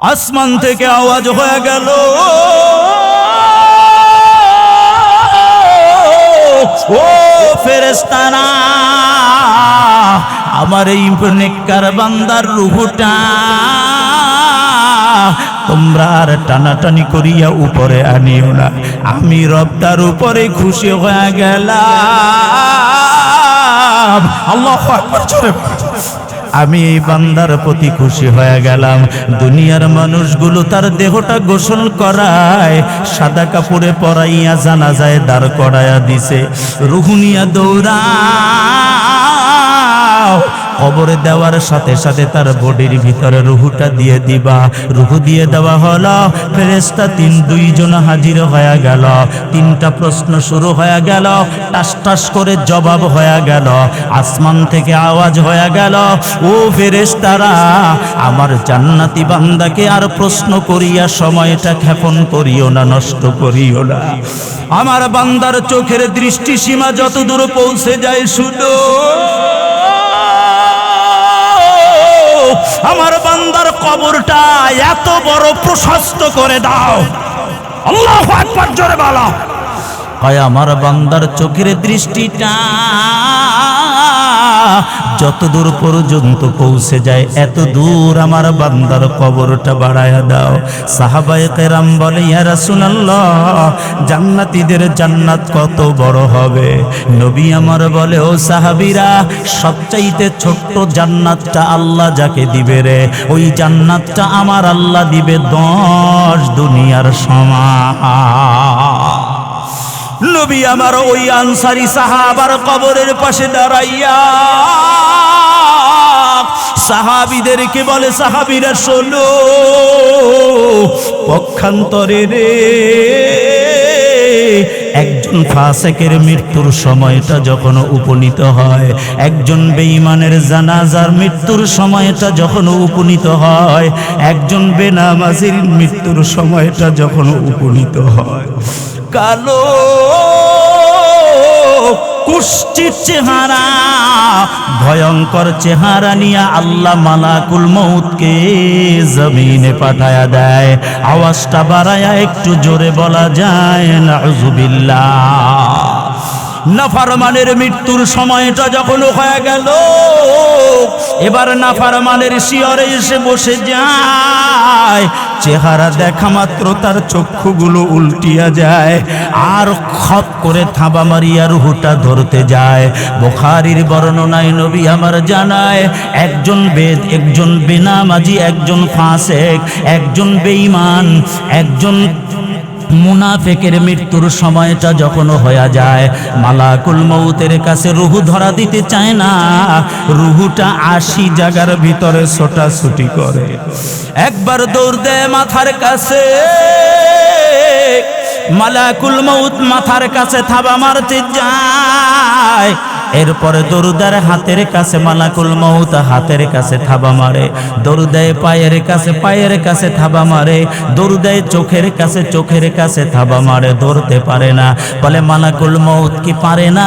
আসমান থেকে আওয়াজ হয়ে গেল, ও ফেরেশতারা, আমার এই নেককার বান্দার রূহটা তোমরা আর টানাটানি করিয়া উপরে আনিও না। আমি রব তার উপরে খুশি হয়ে গেলাম। আল্লাহু আকবার। আমি এই বান্দার প্রতি খুশি হয়ে গেলাম। দুনিয়ার মানুষগুলো তার দেহটা গোসল করায়, সাদা কাপড়ে পরাইয়া জানাজায় দাঁড় করাইয়া দিছে, রূহ নিয়া দৌড়াও, কবরে দেওয়ার সাথে সাথে তার বডির ভিতরে রুহুটা দিয়ে দিবা। রুহু দিয়ে দেওয়া হলো, ফেরেশতা দুইজন হাজির হয়ে গেল। তিনটা প্রশ্ন শুরু হয়ে গেল, টাস টাস করে জবাব হয়ে গেল। আসমান থেকে আওয়াজ হয়ে গেল, ও ফেরেশতারা, আমার জান্নাতি বান্দাকে আর প্রশ্ন করিয়া সময়টা ক্ষেপণ করিও না, নষ্ট করিও না। আমার বান্দার চোখের দৃষ্টি সীমা যতদূর পৌঁছে যায় শুনো, আমার বান্দার কবরটা এত বড় প্রশস্ত করে দাও। আল্লাহু আকবার, জোরে বলো। কয় আমার বান্দার চোখের দৃষ্টিটা যত দূর পর্যন্ত পৌঁছে যায়, এত দূর আমার বান্দার কবরটা বাড়ায়া দাও। সাহাবায়ে কেরাম বলে, ইয়া রাসূলুল্লাহ, জান্নাতীদের জান্নাত কত বড় হবে? নবী আমার বলে, ও সাহাবীরা, সবচাইতে ছোট্ট জান্নাতটা আল্লাহ যাকে দিবে রে, ওই জান্নাতটা আমার আল্লাহ দিবে 10 দুনিয়ার সমান। নবী আমার ওই আনসারী সাহাবার কবরের পাশে দাঁড়াইয়া সাহাবীদেরকে বলে, সাহাবীরা শোনো, পক্ষান্তরে রে একজন ফাসিকের মৃত্যুর সময়টা যখন উপনীত হয়, একজন বেঈমানের জানাজার মৃত্যুর সময়টা যখন উপনীত হয়, একজন বেনামাজির মৃত্যুর সময়টা যখন উপনীত হয়, কালো কুষ্ঠির চেহারা, ভয়ঙ্কর চেহারা নিয়ে আল্লাহ মালাকুল মউতকে জমিনে পাঠায়া দেয়। আওয়াজটা বাড়ায়া একটু জোরে বলা যায়, নাউযুবিল্লাহ। নাফরমানের মৃত্যুর সময়টা যখন হয়ে গেল, এবার নাফরমানের শিয়রে এসে বসে যায়। চেহারা দেখা মাত্র তার চক্ষুগুলো উল্টিয়া যায়, আর খপ করে থাবা মারিয়া রুহুটা ধরতে যায়। বুখারীর বর্ণনায় নবী আমার জানায়, একজন একজন বেনামাজি, একজন ফাসিক, একজন বেঈমান, একজন মুনাফিকের মৃত্যুর সময়টা যখন হয়ে যায়, মালাকুল মউতের কাছে রুহু ধরা দিতে চায় না। রুহুটা 80 জায়গার ভিতরে ছোটাছুটি করে, একবার দৌড় দেয় মাথার কাছে, মালাকুল মউত মাথার কাছে থাবা মারতে যায়। এরপরে দরুদার হাতের কাছে মালাকুল মউত হাতের কাছে থাবা মারে, দরুদায় পায়ের কাছে থাবা মারে, দরুদায় চোখের কাছে থাবা মারে, ধরতে পারে না। বলে মালাকুল মউত কি পারে না?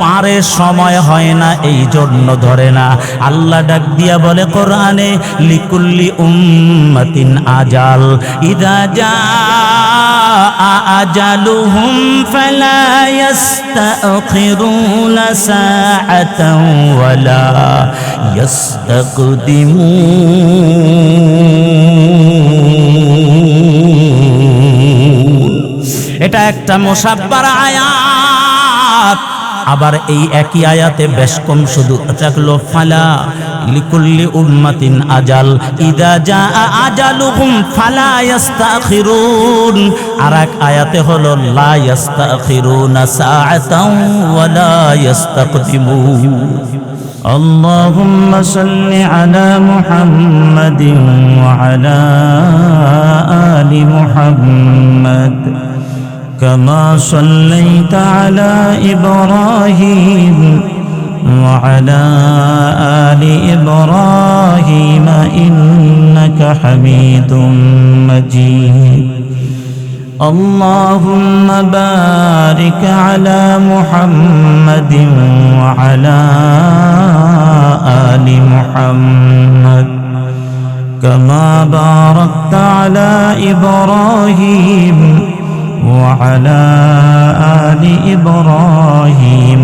পারে, সময় হয় না, এই জন্য ধরে না। আল্লাহ ডাক দিয়া বলে কোরআনে, লিকুল্লি উম্মাতিন আজাল, ইযা জাআ আজালুহুম ফালা ইস্তাখিরুনা সাআতান ওয়ালা ইস্তাকদিমুন। এটা একটা মুসাব্বার আয়াত। আবার এই একই আয়াতে বেশ কম শুধু থাকলো, ফালা লিকুল্লি উম্মাতিন আজাল, ইযা জাআ আজালুহুম ফালা ইস্তাখিরুন। আর এক আয়াতে হলো, লা ইস্তাখিরুনা সাআতান ওয়ালা ইস্তাকদিমুন। আল্লাহুম্মা সাল্লি আলা মুহাম্মাদিন ওয়া আলা আলি মুহাম্মাদ كما صليت على إبراهيم وعلى آل إبراهيم إنك حميد مجيد. اللهم بارك على محمد وعلى آل محمد كما باركت على إبراهيم وعلى آل إبراهيم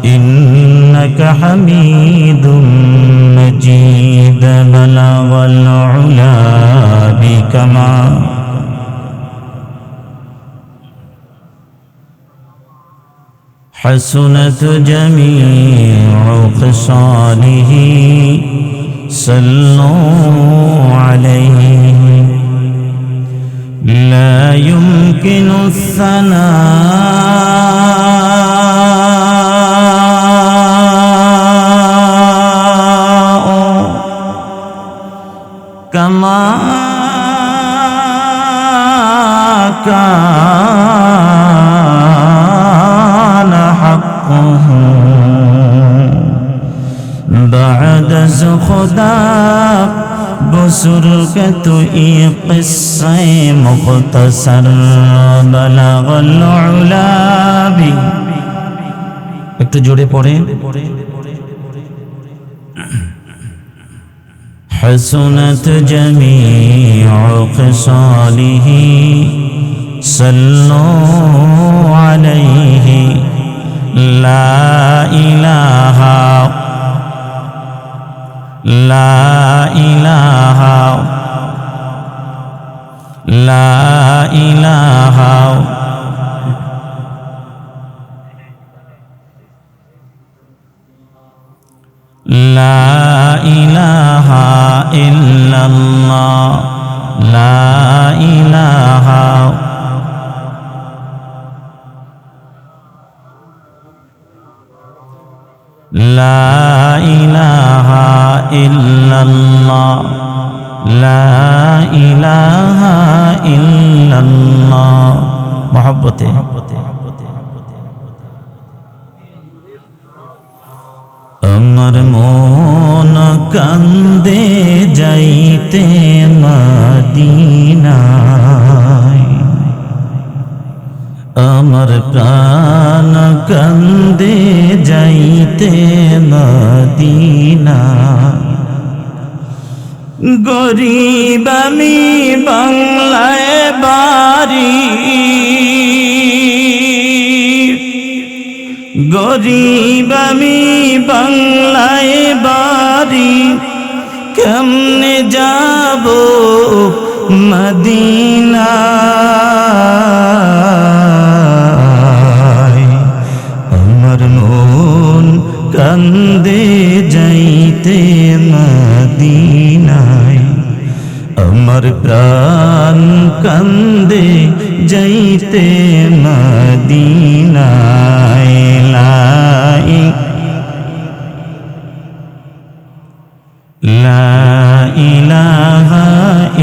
إنك حميد مجيد بلغ العلا بكمال حسنت جميع خصاله صلوا عليه لا يمكن الثناء كما كان حقه بعد خدا بزرگت ای قصه مختصر بلغ العلا بی একটু জোরে পড়ে حسنت جميع خصاله صلوا عليه لا إله لا إله لا إله لا إله إلا الله لا إله لا إله إلا الله لا إله إلا الله محبته আমার মন কান্দে যাইতে মদিনায় আমার প্রাণ কান্দে যাইতে মদিনায় গরিব আমি বাংলায় বাড়ি গরিব আমি বাংলায় বাড়ি কেমনে যাব মদিনায় আমার মন কান্দে যাইতে মদিনায় আমার প্রাণ কান্দে যাইতে মদিনায় লা ইলাহা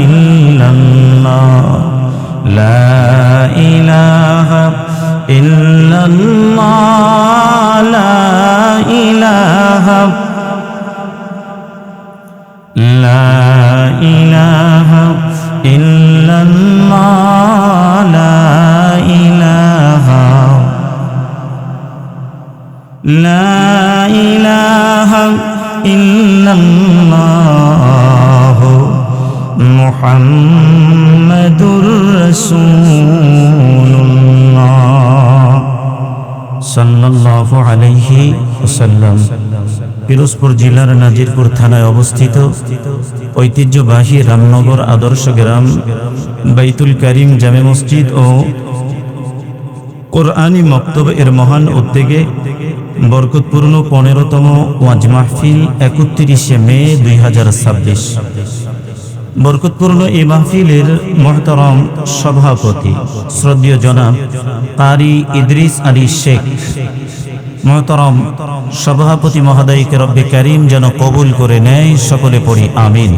ইল্লাল্লাহ লা ইলাহা ইল্লাল্লাহ লা ইলাহা লা ইলাহা ইল্লাল্লাহ লা ইলাহা লা ইলাহা ইল্লাল্লাহ মুহাম্মাদুর রাসূলুল্লাহ সাল্লাল্লাহু আলাইহি ওয়াসাল্লাম। পিরোজপুর জেলার নাজিরপুর থানায় অবস্থিত ঐতিহ্যবাহী রামনগর আদর্শ গ্রাম বাইতুল কারিম জামে মসজিদ ও কোরআনী মক্তব এর মহান উদ্যোগে বরকতপূর্ণ 15তম ওয়াজ মাহফিল 31শে মে 2026। বরকতপূর্ণ এই মাহফিলের মুহতারাম সভাপতি শ্রদ্ধেয় জনাব কারি ইদ্রিস আলী শেখ, মুহতারাম সভাপতি মহোদয়কে রব্বে কারীম যেন কবুল করে নেয়, সকলে পড়ি আমিন।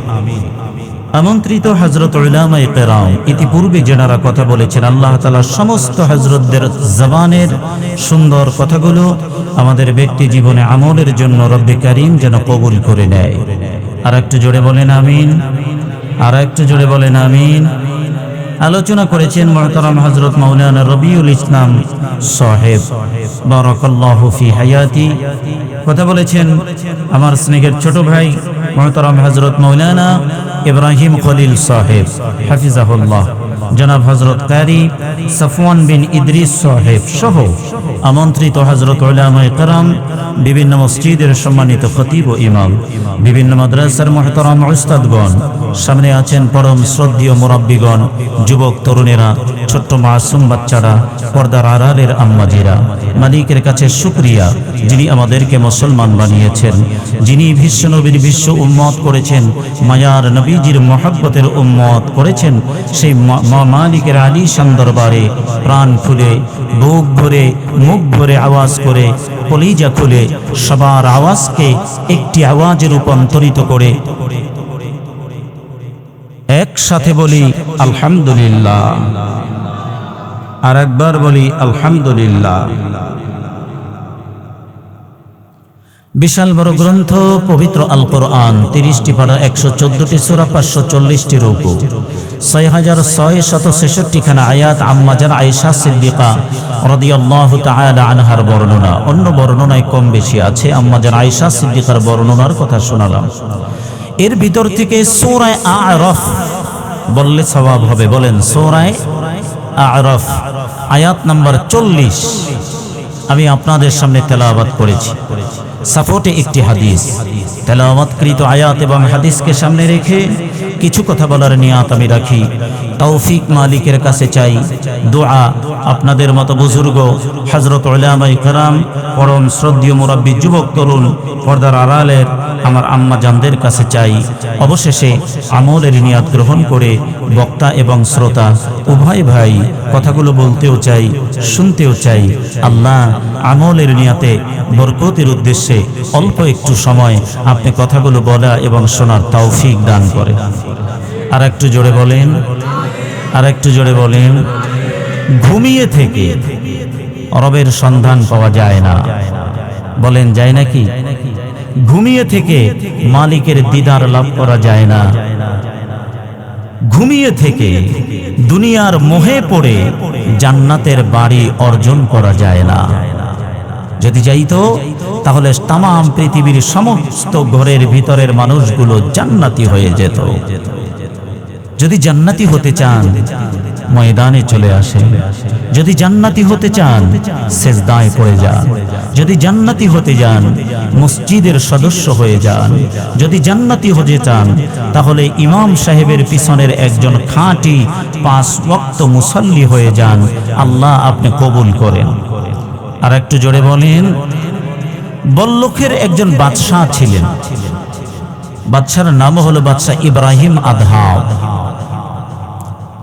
আমন্ত্রিত হযরত উলামায়ে কেরাম, ইতিপূর্বে যারা কথা বলেছেন, আল্লাহ তাআলা সমস্ত হযরতদের জবানের সুন্দর কথাগুলো আমাদের ব্যক্তি জীবনে আমলের জন্য রব্বে কারীম যেন কবুল করে নেয়। আর একটু জোরে বলেন আমিন, আর একটু জোরে বলেন আমিন। আলোচনা করেছেন মুহতারাম হযরত মাওলানা রবিউল ইসলাম সাহেব বারাকাল্লাহু ফি হায়াতি। কথা বলেছেন আমার স্নেহের ছোট ভাই মুহতারাম হযরত মাওলানা ইব্রাহিম খলিল সাহেব হাফিজাহুল্লাহ, জনাব হযরত কারি সাফওয়ান বিন ইদ্রিস সাহেব সহ আমন্ত্রিত হযরত উলামায়ে কেরাম, বিভিন্ন মসজিদের সম্মানিত খতিব ও ইমাম, বিভিন্ন মাদ্রাসার মুহতারাম উস্তাদগণ, সামনে আছেন পরম শ্রদ্ধেয় মুরাব্বিগণ, যুবক তরুণেরা, ছোট্ট মাসুম বাচ্চারা, পর্দার আড়ালের আম্মাজিরা। মালিকের কাছে শুকরিয়া, যিনি আমাদেরকে মুসলমান বানিয়েছেন, যিনি বিশ্ব নবীর বিশ্ব উম্মত করেছেন, মায়ার নবীজির মহব্বতের উম্মত করেছেন। সেই মালিকের আলিশান দরবারে প্রাণ খুলে, বুক ভরে, মুখ ভরে আওয়াজ করে, কলিজা খুলে সবার আওয়াজকে একটি আওয়াজে রূপান্তরিত করে একসাথে বলি আলহামদুলিল্লাহ। আর একবার বলি আলহামদুলিল্লাহ। বিশাল বড় গ্রন্থ পবিত্র আল কোরআন, 30টি পারা, 114টি সূরা, 540টি রুকু, 6666 খানা আয়াত, আম্মাজান আয়েশা সিদ্দিকা রাদিয়াল্লাহু তাআলা আনহার বর্ণনা। অন্য বর্ণনায় কম বেশি আছে, আম্মাজান আয়েশা সিদ্দিকার বর্ণনার কথা শোনালাম। এর ভিতর থেকে সূরা আ'রাফ বললে সওয়াব হবে, বলেন সূরা আ'রাফ আয়াত নাম্বার 40 আমি আপনাদের সামনে তেলাওয়াত করেছি। সাপোর্টে একটি হাদিস, তেলাওয়াতকৃত আয়াত এবং হাদিসকে সামনে রেখে কিছু কথা বলার নিয়াত আমি রাখি। তৌফিক মালিকের কাছে চাই, দোয়া আপনাদের মতো বুজুর্গ, হযরত উলামায়ে কেরাম, পরম শ্রদ্ধেয় মুরাব্বি, যুবক তরুণ, পর্দার আড়ালের আমার আম্মা জানদের কাছে চাই। অবশেষে আমলের নিয়াত গ্রহণ করে বক্তা এবং শ্রোতা উভয় ভাই কথাগুলো বলতেও চাই, শুনতেও চাই। আল্লাহ আমলের নিয়াতে বরকতের উদ্দেশ্যে অল্প একটু সময় আপনি কথাগুলো বলা এবং শোনার তৌফিক দান করেন। আর একটু জোরে বলেন, আর একটু জোরে বলেন। ঘুমিয়ে থেকে রবের সন্ধান পাওয়া যায় না, বলেন যায় নাকি? ঘুমিয়ে থেকে মালিকের দিদার লাভ করা যায় না। ঘুমিয়ে থেকে দুনিয়ার মোহে পড়ে জান্নাতের বাড়ি অর্জন করা যায় না। যদি যাইতো তাহলে তামাম পৃথিবীর সমস্ত ঘরের ভিতরের মানুষগুলো জান্নাতি হয়ে যেত। যদি জান্নাতি হতে চান ময়দানে চলে আসেন, যদি জান্নাতি হতে চান সেজদায় পড়ে যান, যদি জান্নাতি হতে যান মসজিদের সদস্য হয়ে যান, যদি জান্নাতি হতে চান তাহলে ইমাম সাহেবের পিছনের একজন খাঁটি 5 ওয়াক্ত মুসল্লি হয়ে যান। আল্লাহ আপনি কবুল করেন। আর একটু জোরে বলেন। বল্লখের একজন বাদশাহ ছিলেন, বাদশার নাম হলো বাদশাহ ইব্রাহিম আদহাম।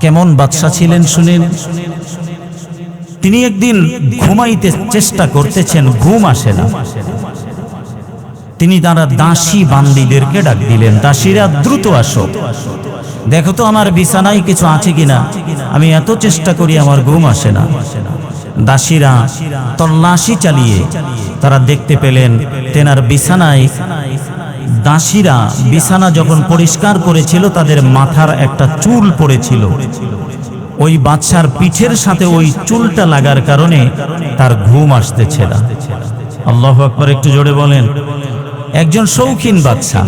কেমন বাদশাহ ছিলেন শুনেন। তিনি একদিন ঘুমাইতে চেষ্টা করতেছেন, ঘুম আসে না। তিনি তারা দাসী বান্দীদেরকে ডাক দিলেন, দাসীরা দ্রুত আসো, দেখো তো আমার বিছানায় কিছু আছে কিনা, আমি এত চেষ্টা করি আমার ঘুম আসে না। দাসীরা তল্লাশি চালিয়ে তারা দেখতে পেলেন তেনার বিছানায়, দাসীরা বিছানা যখন পরিষ্কার করেছিল তাদের মাথার একটা চুল পড়েছিল। ওই বাদশার পিঠের সাথে ওই চুলটা লাগার কারণে তার ঘুম আসতেছে না। আল্লাহু আকবার, একটু জোরে বলেন। একজন শৌখিন বাদশা,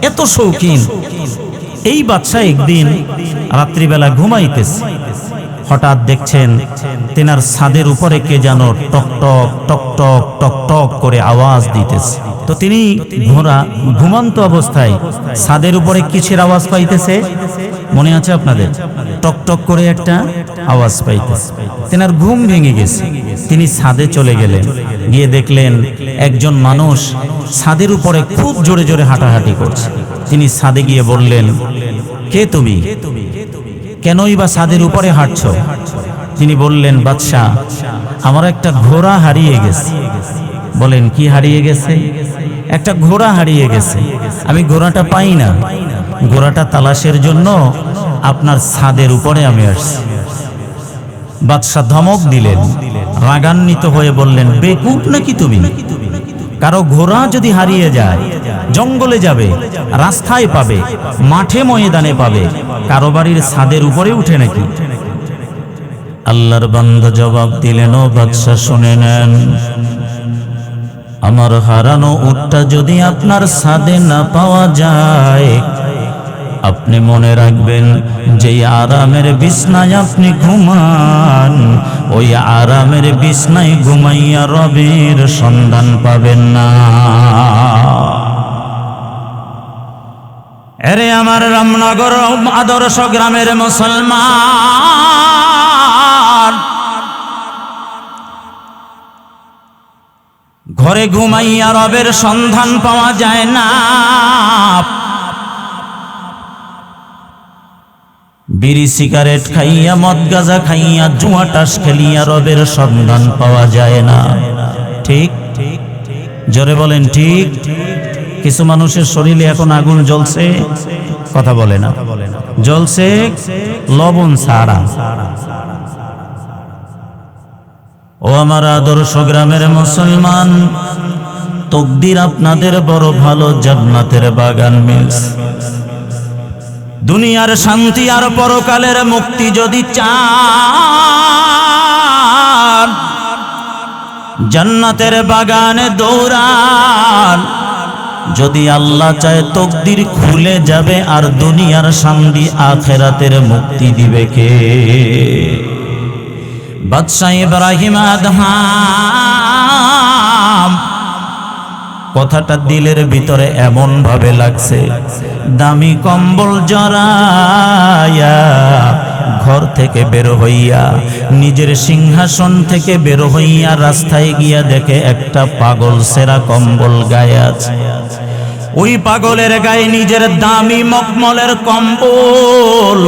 এত শৌখিন, এই বাদশা একদিন রাত্রিবেলা ঘুমাইতেছে, হঠাৎ দেখছেন তেনার ছাদের উপরে কে যেন টক টক টক টক টক টক করে আওয়াজ দিতেছে। তো তিনি ঘুমন্ত অবস্থায় ছাদের উপরে কিসের আওয়াজ পাইতেছে মনে আছে আপনাদের? টক টক করে একটা আওয়াজ পাইতেছে। তেনার ঘুম ভেঙে গেছে, তিনি ছাদে চলে গেলেন, গিয়ে দেখলেন একজন মানুষ ছাদের উপরে খুব জোরে জোরে হাঁটাহাঁটি করছে। তিনি ছাদে গিয়ে বললেন, কে তুমি, কেনই বা ছাদের উপরে হাঁটছো? তিনি বললেন, বাদশাহ আমার একটা ঘোড়া হারিয়ে গেছে। বলেন কি হারিয়ে গেছে? একটা ঘোড়া হারিয়ে গেছে, আমি ঘোড়াটা পাই না, ঘোড়াটা তালাশের জন্য আপনার ছাদের উপরে আমি আসছি। বাদশাহ ধমক দিলেন, রাগান্বিত হয়ে বললেন, বেকুব নাকি তুমি? কারো ঘোড়া যদি হারিয়ে যায় জঙ্গলে যাবে, রাস্তায় পাবে, মাঠে ময়দানে পাবে, কারো বাড়ির ছাদের উপরে উঠে নাকি? আল্লাহর বান্দা জবাব দিলেন, ও বাদশা শুনে নেন, আমার হারানো উটটা যদি আপনার ছাদে না পাওয়া যায়, আপনি মনে রাখবেন যে আরামের বিছনায় আপনি ঘুমান, ওই আরামের বিছনায় ঘুমাইয়া রবের সন্ধান পাবেন না। এরে আমার রামনগর আদর্শ গ্রামের মুসলমান, ঘরে ঘুমাইয়া রবের সন্ধান পাওয়া যায় না। বিড়ি সিগারেট খাইয়া, মদ গাঁজা খাইয়া, জুয়া টাস খেলিয়া রবের সন্ধান পাওয়া যায় না। ঠিক জোরে বলেন ঠিক। কিছু মানুষের শরীরে এখন আগুন জ্বলছে, কথা বলে না, জ্বলছে লবণ ছাড়া। ও আমার আদর্শ গ্রামের মুসলমান, তকদির আপনাদের বড় ভালো, জান্নাতের বাগান মিলস। দুনিয়ার শান্তি আর পরকালের মুক্তি যদি চান, জান্নাতের বাগানে দৌড়ান। যদি আল্লাহ চায় তকদির খুলে যাবে, আর দুনিয়ার শান্তি আখিরাতের মুক্তি দিবে কে? বাদশা ইব্রাহিম আদহাম কথাটা দিলের ভিতরে এমন ভাবে লাগছে, দামি কম্বল জড়াইয়া ঘর থেকে বের হইয়া, নিজের সিংহাসন থেকে বের হইয়া রাস্তায় গিয়া দেখে একটা পাগল সেরা কম্বল গায়ে আছে। ওই পাগলের গায়ে নিজের দামি মখমলের কম্বল,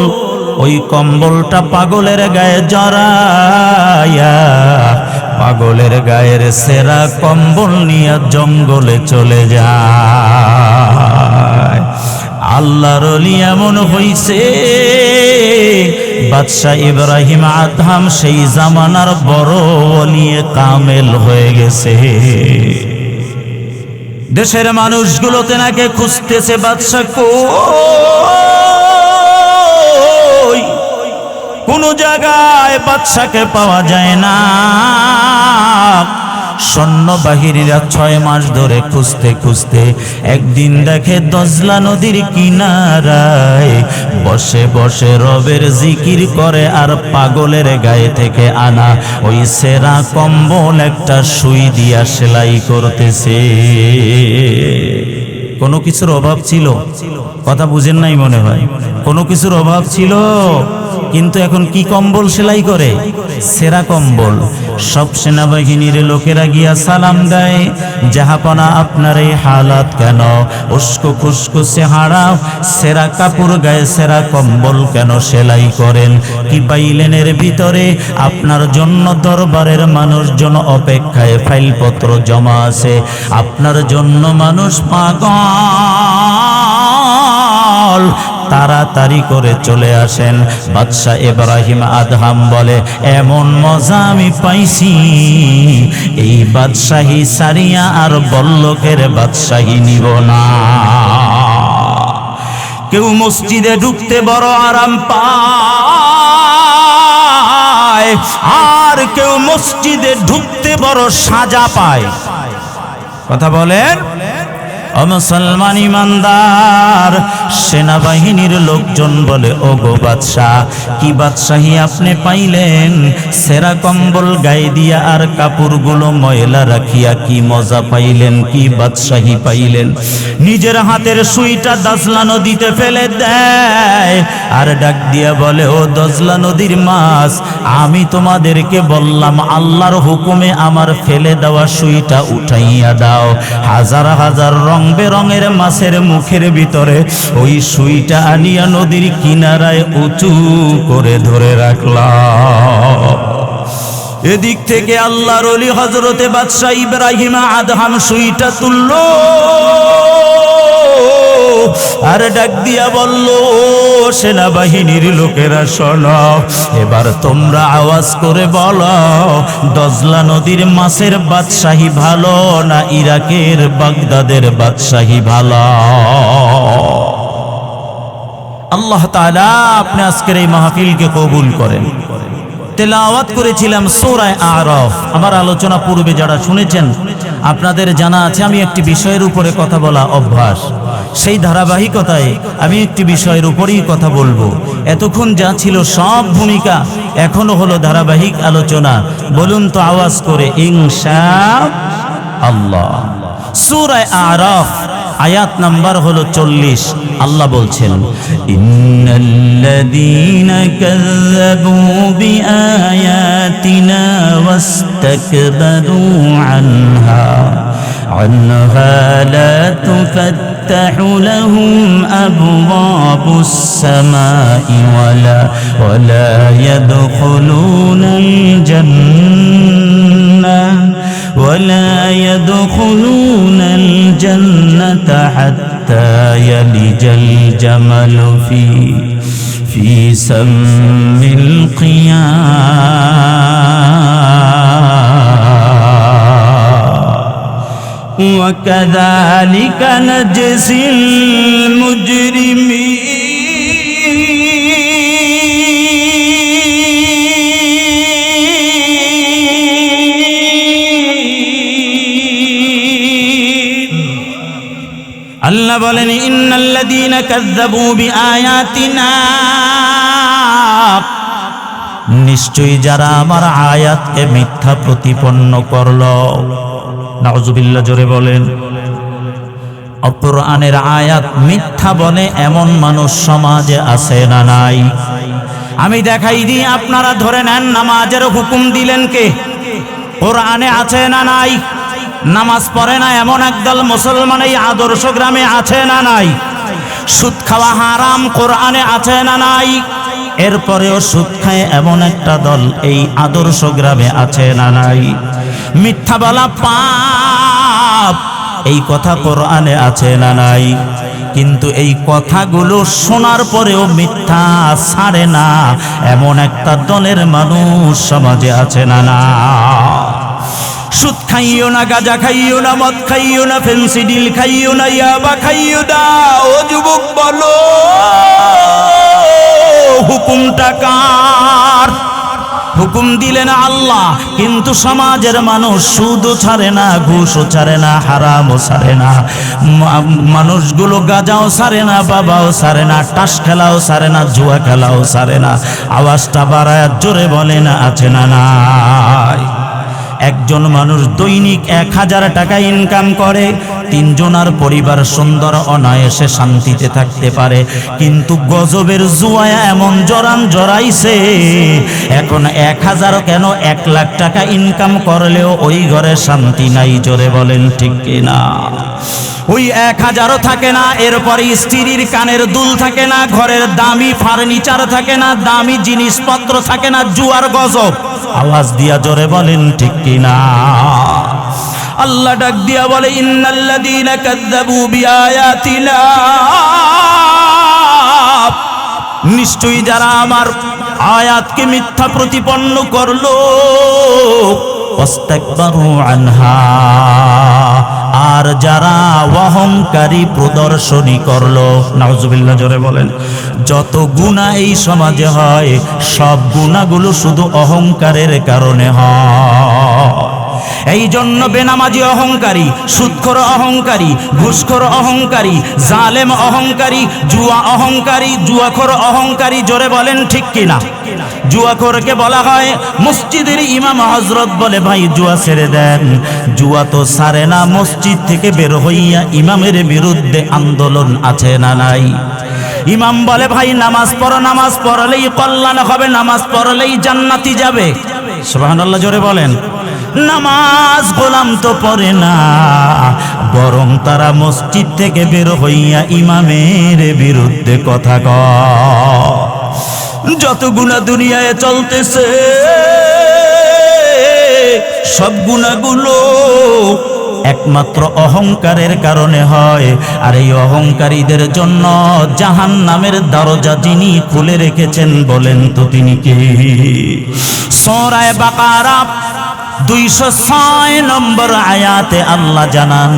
ওই কম্বলটা পাগলের গায়ে জড়াইয়া পাগলের গায়ের সেরা কম্বল নিয়ে জঙ্গলে চলে যায়। আল্লাহর ওলি এমন হইছে, বাদশা ইব্রাহিম আদহাম সেই জামানার বড় ওলি কামেল হয়ে গেছে। দেশের মানুষগুলো তেনাকে খুঁজতেছে, বাদশা কই? কোন জায়গায় বাদশাকে পাওয়া যায় না। সৈন্যবাহিনীরা 6 মাস ধরে খুঁজতে খুঁজতে একদিন দেখে দজলা নদীর কিনারায় বসে বসে রবের জিকির করে, আর পাগলের গায়ে থেকে আনা ওই সেরা কম্বল একটা সুই দিয়া সেলাই করতেছে। কোনো কিছুর অভাব ছিল? কথা বুঝেন নাই মনে হয়। কোনো কিছুর অভাব ছিল, কিন্তু এখন কি কম্বল সেলাই করে? সেরা কম্বল। সব সেনাবাহিনীর লোকেরা গিয়া সালাম দেয়, জাহাপনা আপনার এই হালাত কেন? উস্কো খুস্কো চেহারা, সেরা কাপড় গায়ে সেরা কম্বল কেন সেলাই করেন? কি পাইলেন এর ভিতরে? আপনার জন্য দরবারের মানুষজন অপেক্ষায়, ফাইলপত্র জমা আছে, আপনার জন্য মানুষ পাগল, তাড়াতাড়ি করে চলে আসেন। বাদশা ইব্রাহিম আদহাম বলে, এমন মজা আমি পাইছি, এই বাদশাহী সারিয়া আর বল্লকের বাদশাহী নিব না। কেউ মসজিদে ঢুকতে বড় আরাম পায়, আর কেউ মসজিদে ঢুকতে বড় সাজা পায়। কথা বলেন। মুসলমান ইমানদার সেনাবাহিনীর লোকজন বলে, ও গো বাদশাহ, কি বাদশাহী আপনি পাইলেন? সেরা কম্বল গায়ে দিয়া আর কাপড়গুলো ময়লা রাখিয়া কি মজা পাইলেন? কি বাদশাহী পাইলেন? নিজের হাতের সুইটা দজলা নদীতে ফেলে দেয়, আর ডাক দিয়া বলে, ও দজলা নদীর মাছ, আমি তোমাদেরকে বললাম আল্লাহর হুকুমে আমার ফেলে দেওয়া সুইটা উঠাইয়া দাও। হাজার হাজার রং বেরঙের মাছের মুখের ভিতরে ওই সুইটা আনিয়া নদীর কিনারায় উঁচু করে ধরে রাখলাম। এদিক থেকে আল্লাহর ওলি হযরতে বাদশা ইব্রাহিম আদহাম সুইটা তুলল, আর ডাক দিয়া বলল, সেনাবাহিনীর লোকেরা শোনো, এবার তোমরা আওয়াজ করে বলো, দজলা নদীর মাছের বাদশাহী ভালো না ইরাকের বাগদাদের বাদশাহী ভালো? আল্লাহ তাআলা আপনি আজকের এই মাহফিলকে কবুল করেন। তেলাওয়াত করেছিলাম সূরা আরাফ। আমার আলোচনা পূর্বে যারা শুনেছেন আপনাদের জানা আছে আমি একটি বিষয়ের উপরে কথা বলা অভ্যাস, সেই ধারাবাহিকতায় আমি একটি বিষয়ের উপরেই কথা বলবো। এতক্ষণ যা ছিল সব ভূমিকা, এখনো হলো ধারাবাহিক আলোচনা। বলুন তো আওয়াজ করে ইনশাআল্লাহ। সূরা আরাফ আয়াত নাম্বার হলো 40। আল্লাহ বলছেন ইন্নাল্লাযীনা কাযযাবু বিআয়াতিনা ওয়াস্তাকবারু আনহা লা তুফাত্তাহু লাহুম আবওয়াবুস সামাই ওয়ালা ইয়াদখুলুনাল জান্নাহ ولا يدخلون الجنة حتى يلج الجمل في سم القيام وكذلك نجزي المجرمين আল্লাহ বলেন ইন্নাল্লাযীনা কাযযাবু বিআয়াতিনা, নিশ্চয়ই যারা আমার আয়াতকে মিথ্যা প্রতিপন্ন করলো। নাউযুবিল্লাহ, জোরে বলেন। কোরআনের আয়াত মিথ্যা বলে এমন মানুষ সমাজে আছে না নাই? আমি দেখাই দিই, আপনারা ধরে নেন নামাজের হুকুম দিলেন কে? কোরআনে আছে না নাই? নামাজ পড়ে না এমন একদল মুসলমান এই আদর্শ গ্রামে আছে না নাই? সুদ খাওয়া হারাম কোরআনে আছে না নাই? এরপরেও সুদ খায় এমন একটা দল এই আদর্শ গ্রামে আছে না নাই? মিথ্যা বলা পাপ, এই কথা কোরআনে আছে না নাই? কিন্তু এই কথাগুলো শোনার পরেও মিথ্যা ছাড়ে না এমন একটা দলের মানুষ সমাজে আছে না না? সুদ খাইও না, গাঁজা খাইও না, মদ খাইও না, ফেন্সিডিল খাইও না, ইয়াবা খাইও না। ও যুবক বলো, হুকুমটা কার? হুকুম দিলেন আল্লাহ, কিন্তু সমাজের মানুষ সুদও ছাড়ে না, ঘুষও ছাড়ে না, হারামও ছাড়ে না, মানুষগুলো গাঁজাও ছাড়ে না, বাবাও ছাড়ে না, টাস খেলাও ছাড়ে না, জুয়া খেলাও ছাড়ে না। আওয়াজটা বাড়ায় জোরে বলেন আছে না নাই? একজন মানুষ দৈনিক 1000 টাকা ইনকাম করে, 3 জনার পরিবার সুন্দর অনায়াসে শান্তিতে থাকতে পারে। কিন্তু গজবের জুয়ায় এমন জরান জড়াইছে, এখন 1000 কেন 1 লাখ টাকা ইনকাম করলেও ওই ঘরে শান্তি নাই। জোরে বলেন ঠিক কিনা? ওই 1000ও থাকে না, এরপরে স্ত্রীর কানের দুল থাকে না, ঘরের দামি ফার্নিচার থাকে না, দামি জিনিসপত্র থাকে না। জুয়ার গজব। আওয়াজ দিয়া জোরে বলেন ঠিক কিনা? আল্লাহ ডাক দিয়া বলে ইন্নাল্লাযীনা কাযযাবু বিআয়াতিনা, নিশ্চয়ই যারা আমার আয়াতকে মিথ্যা প্রতিপন্ন করলো, ওয়াস্তাকবারু আনহা, আর যারা অহংকারী প্রদর্শনী করলো। নাউযুবিল্লাহ, জোরে বলেন। যত গুনাহ এই সমাজে হয় সব গুনাহগুলো শুধু অহংকারের কারণে হয়। এই জন্য বেনামাজি অহংকারী, সুদখোর অহংকারী, ঘুষখোর অহংকারী, জালেম অহংকারী, জুয়া অহংকারী, জুয়াখোর অহংকারী। জোরে বলেন ঠিক কিনা? জুয়াখোরকে বলা হয়, মসজিদের ইমাম হযরত বলে ভাই জুয়া ছেড়ে দেন। জুয়া তো ছাড়ে না, মসজিদ থেকে বের হইয়া ইমামের বিরুদ্ধে আন্দোলন আছে না নাই? ইমাম বলে ভাই নামাজ পড়ো, নামাজ পড়লেই কল্যাণ হবে, নামাজ পড়লেই জান্নাতি যাবে। সুবহানাল্লাহ, জোরে বলেন। নামাজ গোলাম তো পড়ে না, বরং তারা মসজিদ থেকে বের হইয়া ইমামের বিরুদ্ধে কথা কয়। যত গুনাহ দুনিয়ায় চলতেছে সব গুনাহগুলো একমাত্র অহংকারের কারণে হয়। আর এই অহংকারীদের জন্য জাহান্নামের দরজা যিনি খুলে রেখেছেন বলেন তো তিনি কে? সূরা বাকারা 206 নম্বর আয়াতে আল্লাহ জানান,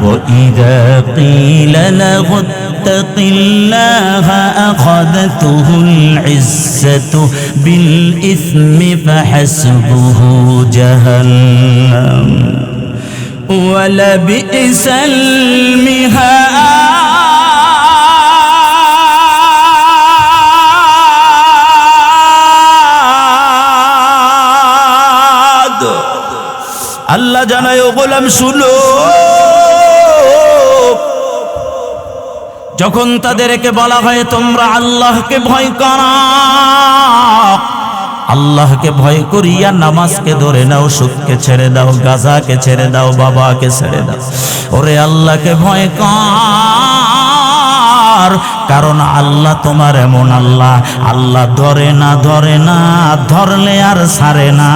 ওয়াইদা কিলা লাহু ইত্তাকিল্লাহা আখাযাতুহুল ইজ্জাতু বিল ইসমি ফাহাসবুহু জাহান্নাম ওয়ালা বিসাল মিহাদ। আল্লাহ জানায়, ও গোলাম শুনো, যখন তাদেরকে বলা হয় তোমরা আল্লাহকে ভয় করো, আল্লাহকে ভয় করিয়া নামাজকে ধরে নাও, সুদকে ছেড়ে দাও, গাঁজাকে ছেড়ে দাও, বাবাকে ছেড়ে দাও, ওরে আল্লাহকে ভয় কর, কারণ আল্লাহ তোমার এমন আল্লাহ, আল্লাহ ধরে না ধরলে আর ছাড়ে না।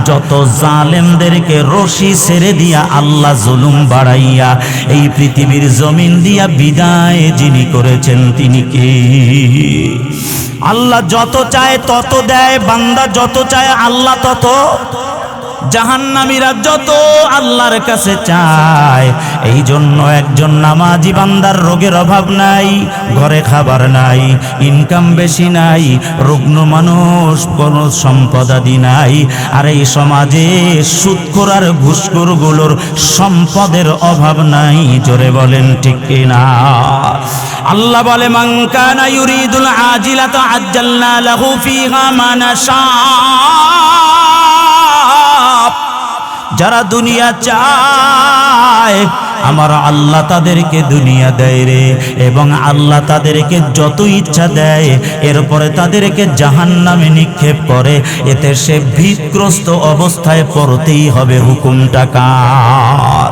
যত জালেমদেরকে রশি ছেড়ে দিয়া আল্লাহ জুলুম বাড়াইয়া এই পৃথিবীর জমিন দিয়া বিদায় যিনি করেছেন তিনি কে? আল্লাহ যত চায় তত দেয়, বান্দা যত চায় আল্লাহ তত। জাহান্নামীরা যত আল্লাহর কাছে চায়। এই জন্য একজন নামাজি বান্দার রোগের অভাব নাই, ঘরে খাবার নাই, ইনকাম বেশি নাই, রুগ্ন মানুষ, কোন সম্পদাদি নাই। আর এই সমাজে সুদখোর আর ঘুষখোরগুলোর সম্পদের অভাব নাই। জোরে বলেন ঠিক কিনা? আল্লাহ বলে, মান কানা ইউরিদুল আজিলাতা আজ্জালনা লাহু ফিহা মা নাশা। যারা দুনিয়া চায় আমার আল্লাহ তাদেরকে দুনিয়া দেয় রে, এবং আল্লাহ তাদেরকে যত ইচ্ছা দেয়, এরপরে তাদেরকে জাহান্নামে নিক্ষেপ করে। এতে সে ভীতগ্রস্ত অবস্থায় পড়তেই হবে। হুকুমটা কার?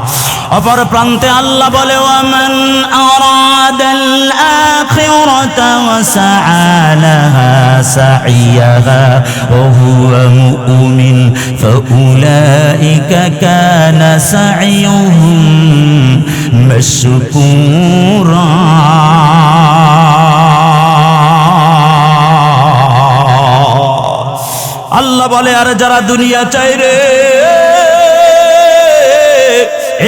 অপর প্রান্তে আল্লাহ বলে, ওয়ামান আরাদাল আখিরাতা ওয়া সাআলাহা সাইয়াহা ওয়া হুয়া মুমিন ফাউলাইকা কানা সাইয়ুহুম মাশকুরা। আল্লাহ বলে, আর যারা দুনিয়া চায় রে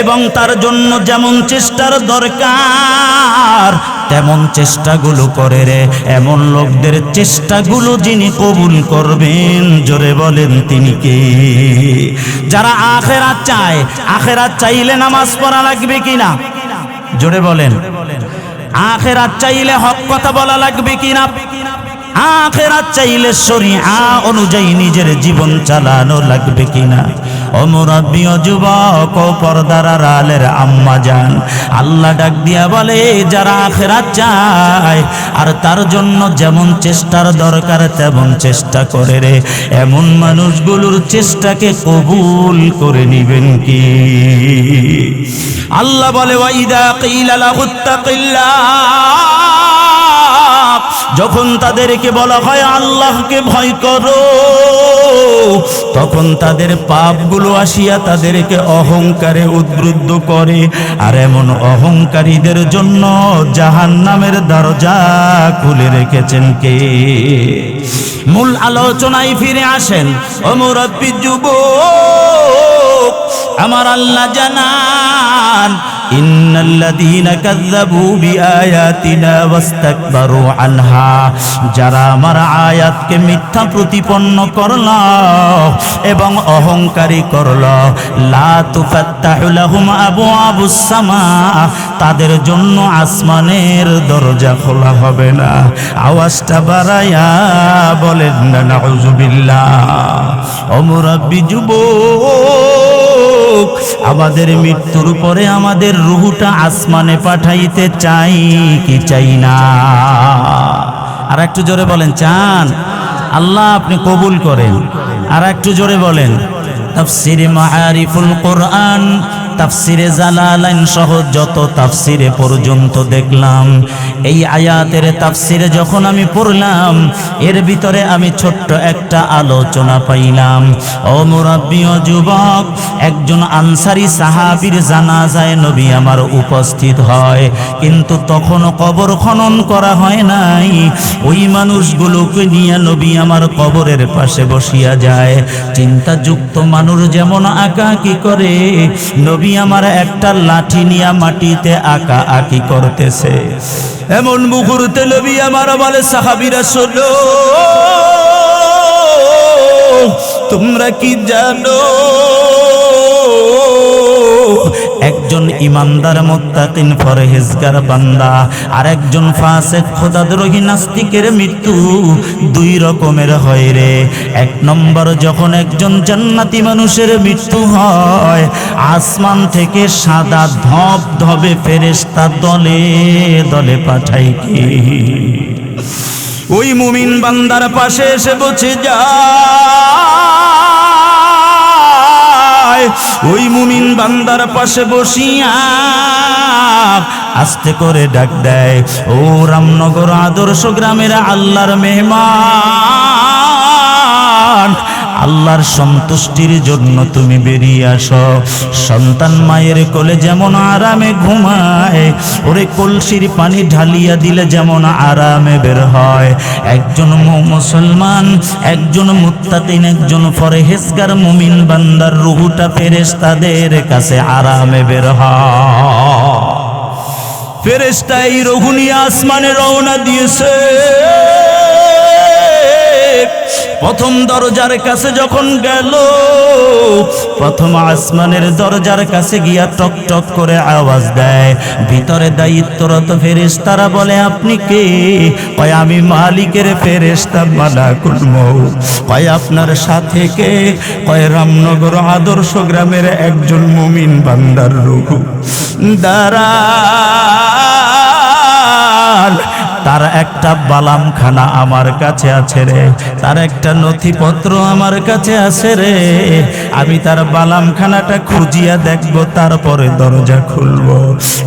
এবং তার জন্য যেমন চেষ্টার দরকার তেমন চেষ্টাগুলো করে রে, এমন লোকদের চেষ্টাগুলো যিনি কবুল করবেন, জোরে বলেন তিনি কে? যারা আখিরাত চায়, আখিরাত চাইলে নামাজ পড়া লাগবে কিনা? জোরে বলেন। আখিরাত চাইলে হক কথা বলা লাগবে কিনা? আখিরাত চাইলে শরিয়া অনুযায়ী নিজের জীবন চালানো লাগবে কিনা? ও মুরাব্বি, ও যুবক, ও পর্দার আড়ালের আম্মা জান, আল্লাহ ডাক দিয়া বলে, যারা আখিরাত চায় আর তার জন্য যেমন চেষ্টার দরকার তেমন চেষ্টা করে রে, এমন মানুষগুলোর চেষ্টাকে কবুল করে নিবেন কি? আল্লাহ বলে, ওয়াইদা কিলা লাহু ইত্তাকিল্লাহ, যখন তাদেরকে বলা হয় আল্লাহকে ভয় করো, তখন তাদের পাপগুলো আসিয়া তাদেরকে অহংকারে উদ্বুদ্ধ করে। আর এমন অহংকারীদের জন্য জাহান্নামের দরজা খুলে রেখেছেন কে? মূল আলোচনায় ফিরে আসেন। ও মুরাব্বি যুবক, আমার আল্লাহ জানান, ইন্নাল্লাযীনা কাযযাবু বিআয়াতিনা ওয়াস্তাকবারু আনহা, যারা আমার আয়াতকে মিথ্যা প্রতিপন্ন করল এবং অহংকারী করল, লা তুফাত্তাহু লাহুম আবওয়াবুস সামা, তাদের জন্য আসমানের দরজা খোলা হবে না। আওয়াজটা বাড়ায়া বলেন না নাউযুবিল্লাহ। ও মুরাব্বি যুবক, আমাদের মৃত্যুর পরে আমাদের রূহটা আসমানে পাঠাইতে চাই কি চাই না? আর একটু জোরে বলেন, চান? আল্লাহ আপনি কবুল করেন। আর একটু জোরে বলেন। তাফসিরে মাআরিফুল কোরআন, তাফসিরে জালালাইন সহ যত তাফসিরে পর্যন্ত দেখলাম, এই আয়াতের তাফসিরে যখন আমি পড়লাম, এর ভিতরে আমি ছোট্ট একটা আলোচনা পাইলাম। ও মুরাব্বি ও যুবক, একজন আনসারী সাহাবীর জানাজায় নবী আমার উপস্থিত হয়, কিন্তু তখনও কবর খনন করা হয় নাই। ওই মানুষগুলোকে নিয়ে নবী আমার কবরের পাশে বসিয়া যায়। চিন্তাযুক্ত মানুষ যেমন আঁকাআঁকি করে, নবী আমার একটা লাঠি নিয়ে মাটিতে আঁকাআঁকি করতেছে। এমন মুহূর্তে নবী আমার বলে, সাহাবীরা শোনো, তোমরা কি জানো একজন ইমানদার মুত্তাকিন পরহেজগার বান্দা আর একজন ফাসিক খোদাদ্রোহী নাস্তিকের মৃত্যু দুই রকমের হয় রে। এক নম্বর, যখন একজন জান্নাতি মানুষের মৃত্যু হয়, আসমান থেকে সাদা ধবধবে ফেরেশতা দলে দলে পাঠায় কি ওই মুমিন বান্দার পাশে এসে বসে যায়। ওই মুমিন বান্দার পাশে বসিয়া আস্তে করে ডাক দেয়, ও রামনগর আদর্শ গ্রামের আল্লাহর মেহমান, আল্লাহর সন্তুষ্টির জন্য তুমি বেরিয়ে আসো। সন্তান মায়ের কোলে যেমন আরামে ঘুমায়, ওরে কলসির পানি ঢালিয়া দিলে যেমন আরামে বের হয়, একজন মুসলমান, একজন মুত্তাকিন, একজন পরহেজগার মুমিন বান্দার রূহটা ফেরেশতাদের কাছে আরামে বের হয়। ফেরেশতা এই রূহ নিয়ে আসমানে রওনা দিয়েছে। প্রথম দরজার কাছে যখন গেল, প্রথম আসমানের দরজার কাছে গিয়া টক টক করে আওয়াজ দেয়। ভিতরে দায়িত্বরত ফেরেশতারা বলে, আপনি কে? কয়, আমি মালিকের ফেরেশতা মালাকুল মউত। কয়, আপনার সাথে কে? কয়, রামনগর আদর্শ গ্রামের একজন মুমিন বান্দার রূহ। দাঁড়ান, তার একটা বালামখানা আমার কাছে আছে রে, তার একটা নথিপত্র আমার কাছে আছে রে। আমি তার বালামখানাটা খুঁজিয়া দেখব, তারপরে দরজা খুলব।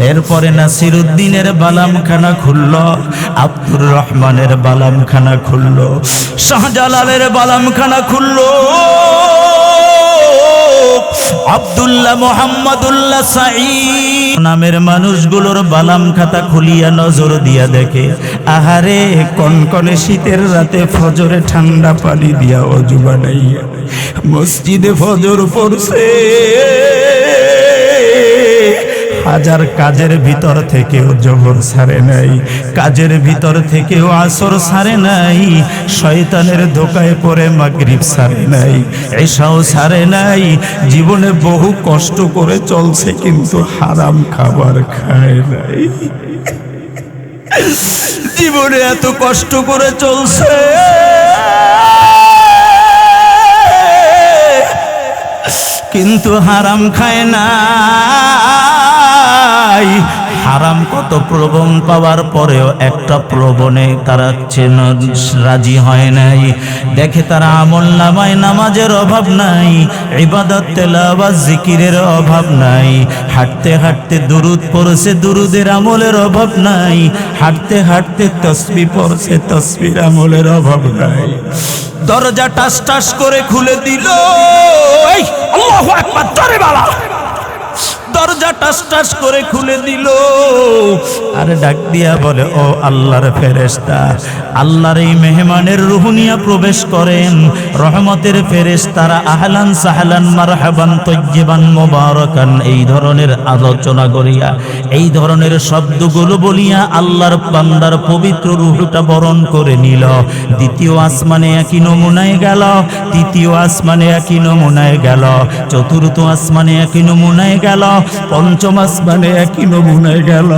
এরপরে নাসিরউদ্দিনের বালামখানা খুলল, আব্দুর রহমানের বালামখানা খুলল, শাহজালালের বালামখানা খুলল, আব্দুল্লাহ মোহাম্মদুল্লাহ সাঈদ নামের মানুষগুলোর বালাম খাতা খুলিয়া নজর দিয়া দেখে, আহারে কনকনে শীতের রাতে ফজরে ঠান্ডা পানি দিয়া অজু বানাইয়া মসজিদে ফজর পড়ছে। হাজার কাজের ভিতর থেকেও জোহর ছাড়ে নাই, কাজের ভিতর থেকেও আসর ছাড়ে নাই, শয়তানের ধোকায় পড়ে মাগরিব ছাড়ে নাই, এশাও ছাড়ে নাই। জীবনে বহু কষ্ট করে চলছে, কিন্তু হারাম খাবার খায় নাই। জীবনে এত কষ্ট করে চলছে, কিন্তু হারাম খায় না। হারাম কত প্রলোভন পাওয়ার পরেও একটা প্রলোভনে তারা রাজি হয় নাই। দেখে তারা আমল নামায় নামাজের অভাব নাই, ইবাদত তেলাওয়াত জিকিরের অভাব নাই, হাঁটতে হাঁটতে দুরুদ পড়ছে, দুরুদের আমলের অভাব নাই, হাঁটতে হাঁটতে তাসবিহ পড়ছে, তাসবির আমলের অভাব নাই। দরজা টাস টাস করে খুলে দিল, আল্লাহু আকবার, জোরে বলো। দরজা টাস টাস করে খুলে দিল, আর ডাক দিয়া বলে, ও আল্লাহর ফেরেশতা, আল্লাহর এই মেহমানের রূহ নিয়ে প্রবেশ করেন। রহমতের ফেরেশতারা আহলান সাহলান মারহাবান তাইয়্যিবান মুবারাকান এই ধরনের আলোচনা করিয়া, এই ধরনের শব্দগুলো বলিয়া আল্লাহর বান্দার পবিত্র রূহটা বরণ করে নিল। দ্বিতীয় আসমানে একই নমুনায় গেল, তৃতীয় আসমানে একই নমুনায় গেল, চতুর্থ আসমানে একই নমুনায় গেল, পঞ্চম আসমানে একই নমুনায় গেল,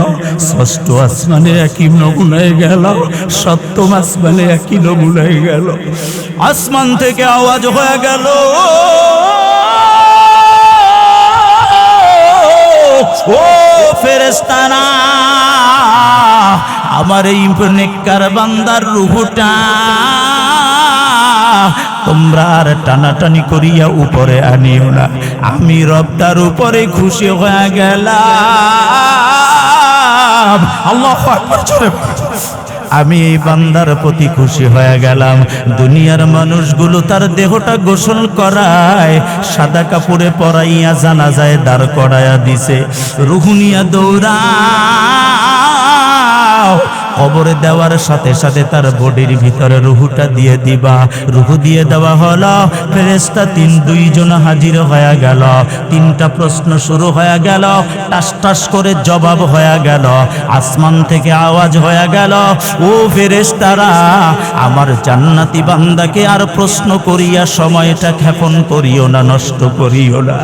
ষষ্ঠ আসমানে একই নমুনায় গেল, সপ্তম আসমানে একই নমুনায় গেল। আসমান থেকে আওয়াজ হয়ে গেল, ও ফেরেশতারা, আমার এই নেককার বান্দার রূহটা তোমরা আর টানাটানি করিয়া উপরে আনিও না। আমি রব তার উপরে খুশি হয়ে গেলাম, গেলাম। আল্লাহু আকবার জোরে। আমি এই বান্দার প্রতি খুশি হয়ে গেলাম। দুনিয়ার মানুষগুলো তার দেহটা গোসল করায়, সাদা কাপড়ে পরাইয়া জানাজায় দাঁড় করাইয়া দিছে, রুহুনিয়া দৌড়াও, কবরে দেওয়ার সাথে সাথে তার বডির ভিতরে রুহুটা দিয়ে দিবা। রুহু দিয়ে দেওয়া হলো, ফেরেশতা দুইজন হাজির হয়ে গেল। তিনটা প্রশ্ন শুরু হয়ে গেল, টাস টাস করে জবাব হয়ে গেল, আসমান থেকে আওয়াজ হয়ে গেল, ও ফেরেশতারা, আমার জান্নাতি বান্দাকে আর প্রশ্ন করিয়া সময়টা ক্ষেপণ করিও না, নষ্ট করিও না।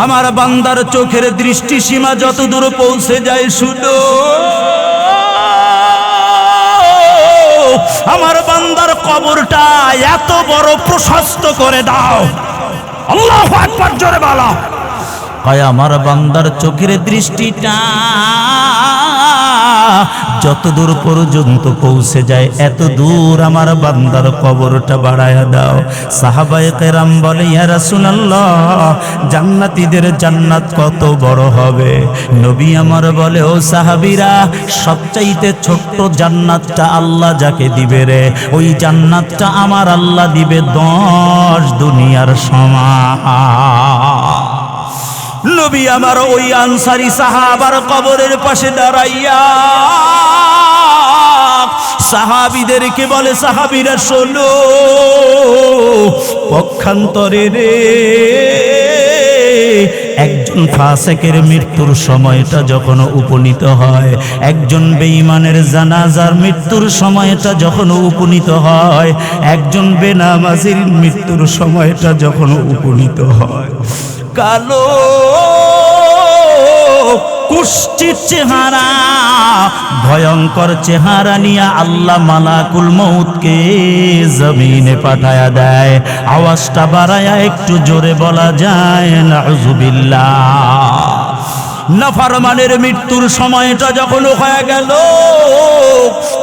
আমার বান্দার চোখের দৃষ্টি সীমা যতদূর পৌঁছে যায় শুনো, আমার বান্দার কবরটা এত বড় প্রশস্ত করে দাও। আল্লাহু আকবার জোরে বলো। কয় আমার বান্দার চোখের দৃষ্টিটা যত দূর পর্যন্ত পৌঁছে যায় এত দূর আমার বান্দার কবরটা বাড়ায়া দাও। সাহাবায়ে কেরাম বলে, ইয়া রাসূলুল্লাহ, জান্নাতীদের জান্নাত কত বড় হবে? নবী আমার বলে, ও সাহাবীরা, সবচাইতে ছোট্ট জান্নাতটা আল্লাহ যাকে দিবে রে, ওই জান্নাতটা আমার আল্লাহ দিবে 10 দুনিয়ার সমান। নবী আমার ওই আনসারী সাহাবার কবরের পাশে দাঁড়াইয়া সাহাবীদেরকে বলে, সাহাবীরা শোনো, পক্ষান্তরে রে একজন ফাসিকের মৃত্যুর সময়টা যখন উপনীত হয়, একজন বেঈমানের জানাজার মৃত্যুর সময়টা যখন উপনীত হয়, একজন বেনামাজির মৃত্যুর সময়টা যখন উপনীত হয়, কালো কুষ্ঠির চেহারা, ভয়ঙ্কর চেহারা নিয়ে আল্লাহ মালাকুল মউতকে জমিনে পাঠায়া দেয়। আওয়াজটা বাড়ায়া একটু জোরে বলা যায় নাউযুবিল্লাহ। নাফরমানের মৃত্যুর সময়টা যখন হয়ে গেল,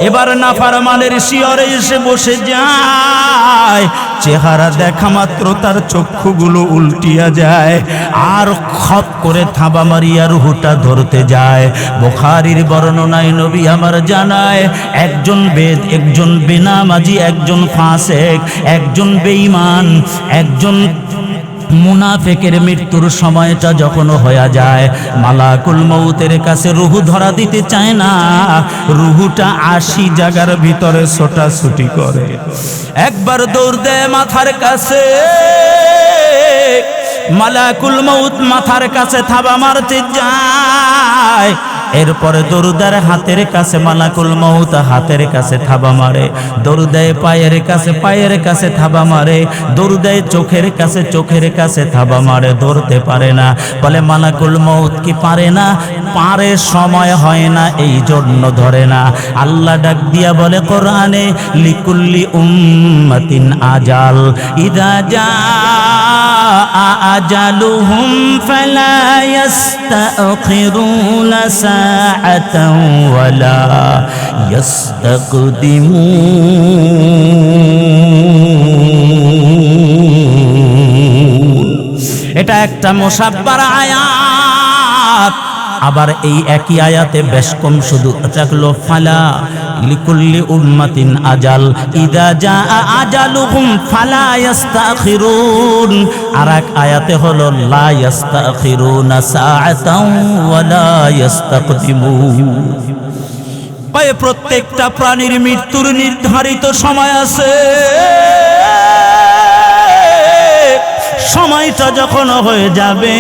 এবার নাফরমানের শিয়রে এসে বসে যায়, চেহারা দেখা মাত্র তার চক্ষুগুলো উল্টিয়া যায়, আর খপ করে থাবা মারিয়া রুহুটা ধরতে যায়। বুখারীর বর্ণনায় নবী আমার জানায়, একজন বেদ, একজন বেনামাজি, একজন ফাসিক, একজন বেঈমান, একজন মুনাফিকের মৃত্যুর সময়টা যখন হয়ে যায়, মালাকুল মউতের কাছে রুহু ধরা দিতে চায় না, রুহুটা 80 জায়গার ভিতরে ছোটাছুটি করে। একবার দৌড় দেয় মাথার কাছে, মালাকুল মউত মাথার কাছে থাবা মারতে যায়, এরপরে দরুদার হাতের কাছে মালাকুল মউত হাতের কাছে থাবা মারে, দরুদায় পায়ের কাছে থাবা মারে, দরুদায় চোখের কাছে থাবা মারে, ধরতে পারে না। বলে মালাকুল মউত কি পারে না? পারে, সময় হয় না, এই জন্য ধরে না। আল্লাহ ডাক দিয়া বলে কোরআনে, লিকুল্লি উম্মাতিন আজাল, ইযা জাআ আজালুহুম ফালা ইস্তাখিরুনা সাআতান ওয়ালা ইস্তাকদিমুন। এটা একটা মুসাব্বার আয়াত। আবার এই একই আয়াতে বেশ কম শুধু থাকলো, ফালা লিকুল্লি উম্মাতিন আজাল, ইযা জাআ আজালুহুম ফালা ইস্তাখিরুন। আর এক আয়াতে হলো লা ইস্তাখিরুনা সাআতান ওয়ালা ইস্তাকদিমুন। প্রত্যেকটা প্রাণীর মৃত্যুর নির্ধারিত সময় আছে। সময়টা যখন হয়ে যাবে,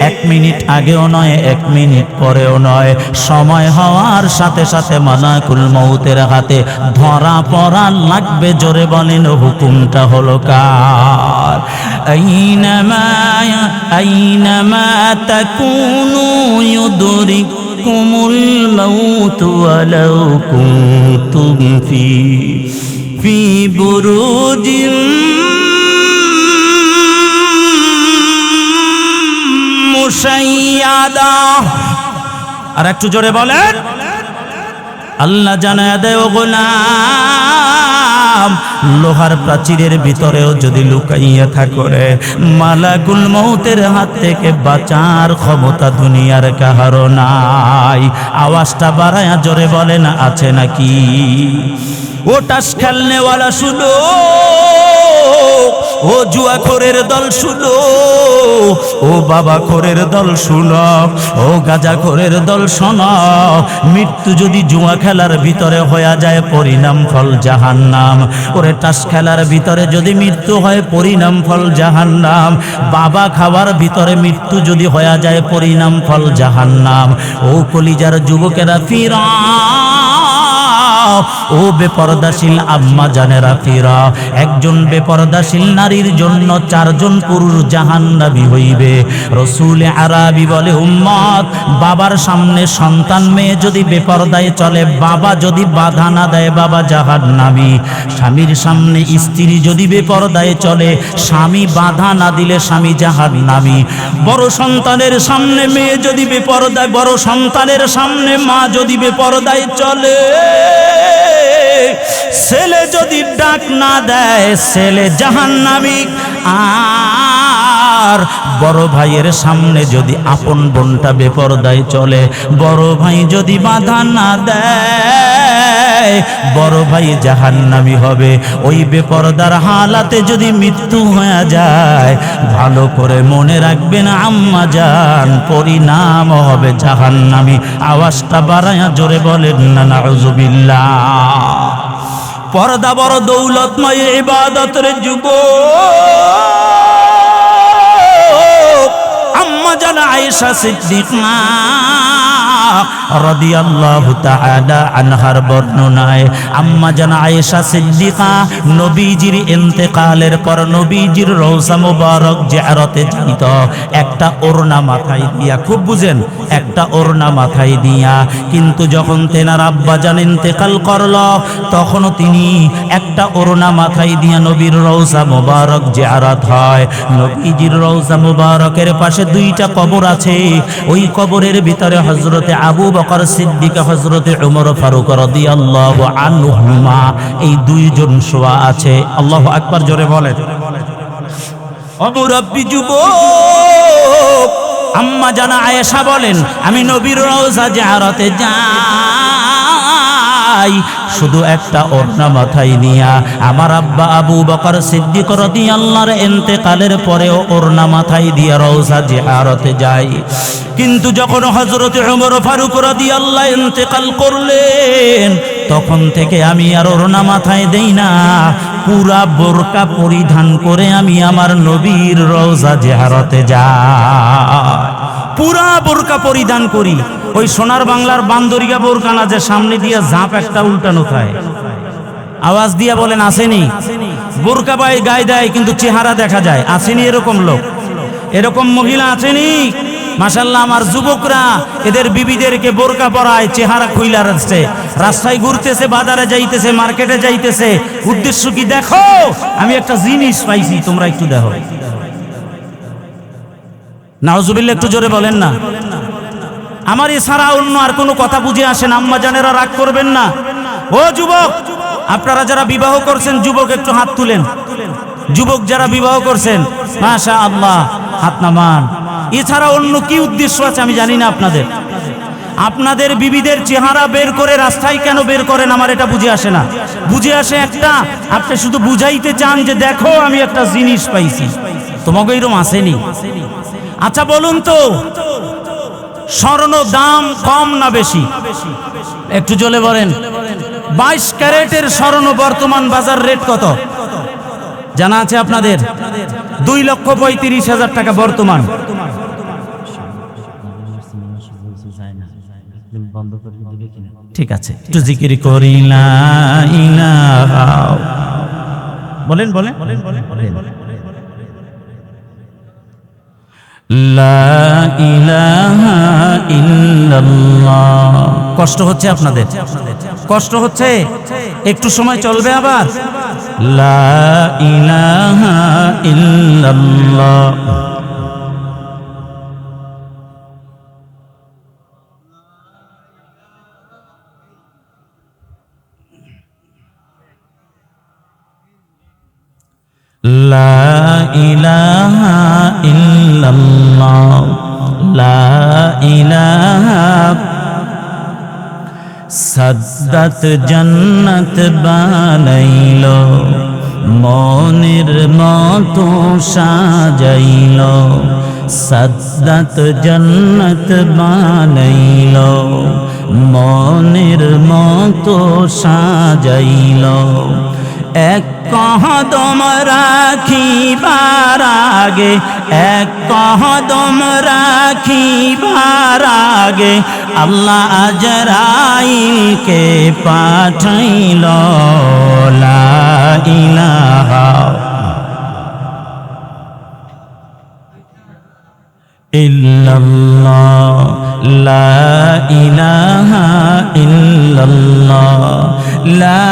1 মিনিট আগেও নয়, 1 মিনিট পরেও নয়, সময় হওয়ার সাথে সাথে মালাকুল মউতের হাতে ধরা পড়া লাগবে। জোরে বলেন, হুকুমটা হলো কার? আইনামা তাকুনু ইউদরিকুমুল মাউত ওয়ালাউ কুনতুম ফি বুরুজিন মুশাইয়াদা। আর একটু জোরে বলেন। আল্লাহ জানায় দেয়, ও গোলাম, লোহার প্রাচীরের ভিতরেও যদি লুকাইয়া থাকো রে, মালাকুল মউতের হাত থেকে বাঁচার ক্ষমতা দুনিয়ার কাহারও নাই। আওয়াজটা বাড়ায়া জোরে বলেন আছে নাকি? ও টাস খেলনেওয়ালা শুনো, ও জুয়াখোরের দল শুনো, ও বাবাখোরের দল শুনো, ও গাঁজাখোরের দল শোনো, মৃত্যু যদি জুয়া খেলার ভিতরে হয়ে যায় পরিণাম ফল জাহান্নাম। ওরে টাস খেলার ভিতরে যদি মৃত্যু হয় পরিণাম ফল জাহান্নাম। বাবা খাওয়ার ভিতরে মৃত্যু যদি হয়ে যায় পরিণাম ফল জাহান্নাম। ও কলিজার যুবকেরা ফিরা, ও বেপরদাশীল আম্মা জানেরা ফিরা। একজন বেপরদাশীল নারীর জন্য 4 জন পুরুষ জাহান্নামী হইবে। রাসূল আরবি বলে, উম্মত, বাবার সামনে সন্তান মেয়ে যদি বেপরদায় চলে, বাবা যদি বাধা না দেয়, বাবা জাহান্নামী। স্বামীর সামনে স্ত্রী যদি বেপরদায় চলে, স্বামী বাধা না দিলে স্বামী জাহান্নামী। বড় সন্তানের সামনে মেয়ে যদি বেপরদায়, বড় সন্তানের সামনে মা যদি বেপরদায় চলে, ছেলে যদি ডাক না দেয় ছেলে জাহান্নামী। আর বড় ভাইয়ের সামনে যদি আপন বোনটা বেপরদায় চলে, বড় ভাই যদি বাধা না দেয়, বড় ভাই জাহান্নামী হবে। ওই বেপরদার হালাতে যদি মৃত্যু হয়ে যায়, ভালো করে মনে রাখবেন আম্মা জান, পরিণাম হবে জাহান্নামী। আওয়াজটা বাড়ায়া জোরে বলেন না নাউজুবিল্লাহ। পর্দা বড় দৌলতময় ইবাদতের যুবক। আম্মা জান আয়েশা সিদ্দিকা রাদিয়াল্লাহু তাআলা আনহার বর্ণনায়, আম্মা জান আয়েশা সিদ্দিকা নবীজির ইন্তেকালের পর নবীজির রওজা মুবারক জিয়ারতে যাইত একটা ওড়না মাথায় দিয়া। খুব বুঝেন, একটা ওড়না মাথায় দিয়া। কিন্তু যখন তেনার আব্বা জান ইন্তেকাল করল, তখনও তিনি একটা ওড়না মাথায় দিয়া নবীর রওজা মুবারক জিয়ারত হয়। নবীজির রওজা মুবারকের পাশে 2টা কবর আছে। ওই কবরের ভিতরে হযরতে আবু বকর সিদ্দিক, হযরতে ওমর ফারুক রাদিয়াল্লাহু আনহুমা, এই 2 জন শোয়া আছে। আল্লাহু আকবার জোরে বলেন। ও মুরব্বি যুবক, আম্মা জানা আয়েশা বলেন, আমি নবীর রওজা জিয়ারতে যাই শুধু একটা ওড়না মাথায় নিয়া। আমার আব্বা আবু বকর সিদ্দিক রাদিয়াল্লাহু ইন্তেকালের পরেও ওড়না মাথায় দিয়া রওজা জিয়ারতে যাই। কিন্তু যখন হযরত ওমর ফারুক রাদিয়াল্লাহু ইন্তেকাল করলেন, তখন থেকে আমি আর ওড়না মাথায় দেই না, পুরা বোরকা পরিধান করে আমি আমার নবীর রওজা জিয়ারতে যাই। পুরা বোরকা পরিধান করি। ওই সোনার বাংলার বান্দরিয়া বোরকা না, যে সামনে দিয়ে ঝাঁপ একটা উল্টানো থাকে, আওয়াজ দিয়া বলেন আসেনি? বোরকা বাই গায়ে দেয় কিন্তু চেহারা দেখা যায়, আসেনি এরকম লোক? এরকম মহিলা আসেনি? মাশাআল্লাহ, আমার যুবকরা এদের বিবিদেরকে বোরকা পরায়, চেহারা খুইলা রাখছে, রাস্তায় ঘুরতেছে, বাজারে যাইতেছে, মার্কেটে যাইতেছে। উদ্দেশ্য কি? দেখো আমি একটা জিনিস পাইছি, তোমরা একটু দেখো। নাউজুবিল্লাহ, একটু জোরে বলেন না। আমার এছাড়া অন্য আর কোনো কথা বুঝে আসেন? আম্মা জানেরা রাগ করবেন না। ও যুবক, আপনারা যারা বিবাহ করছেন, যুবক একটু হাত তুলেন। যুবক যারা বিবাহ করছেন, মাশাআল্লাহ, হাত নামান। এছাড়া অন্য কি উদ্দেশ্য আছে আমি জানি না আপনাদের। আপনাদের বিবিদের চেহারা বের করে রাস্তায় কেন বের করেন আমার এটা বুঝে আসে না। বুঝে আসে একটা, আপনি শুধু বুঝাইতে চান যে দেখো আমি একটা জিনিস পাইছি। তোমাকে এরকম আসেনি? আচ্ছা বলুন তো, স্বর্ণ দাম কম না বেশি? একটু জোরে বলেন। 22 ক্যারেটের স্বর্ণ বর্তমান বাজার রেট কত জানা আছে আপনাদের? 2,35,000 টাকা বর্তমান। ঠিক আছে, একটু জিকির করি লা ইলাহা। বলেন বলেন লা ইলাহা ইল্লাল্লাহ। কষ্ট হচ্ছে আপনাদের? কষ্ট হচ্ছে? একটু সময় চলবে আবার। লা ইলাহা ইল্লাল্লাহ। লা ইলাহা ইল্লাল্লাহ, লা ইলাহা। সাদ্দাত জান্নাত বানাইল, মনের মতো সাজাইল। সাদ্দাত জান্নাত বানাইল, মনের মতো সাজাইল। এক কদম রাখিবার আগে, এক কদম রাখিবার আগে আল্লাহ আজরাইলকে পাঠাইল। লা ইলাহা ইল্লাল্লাহ, লা ইলাহা ইল্লাল্লাহ, লা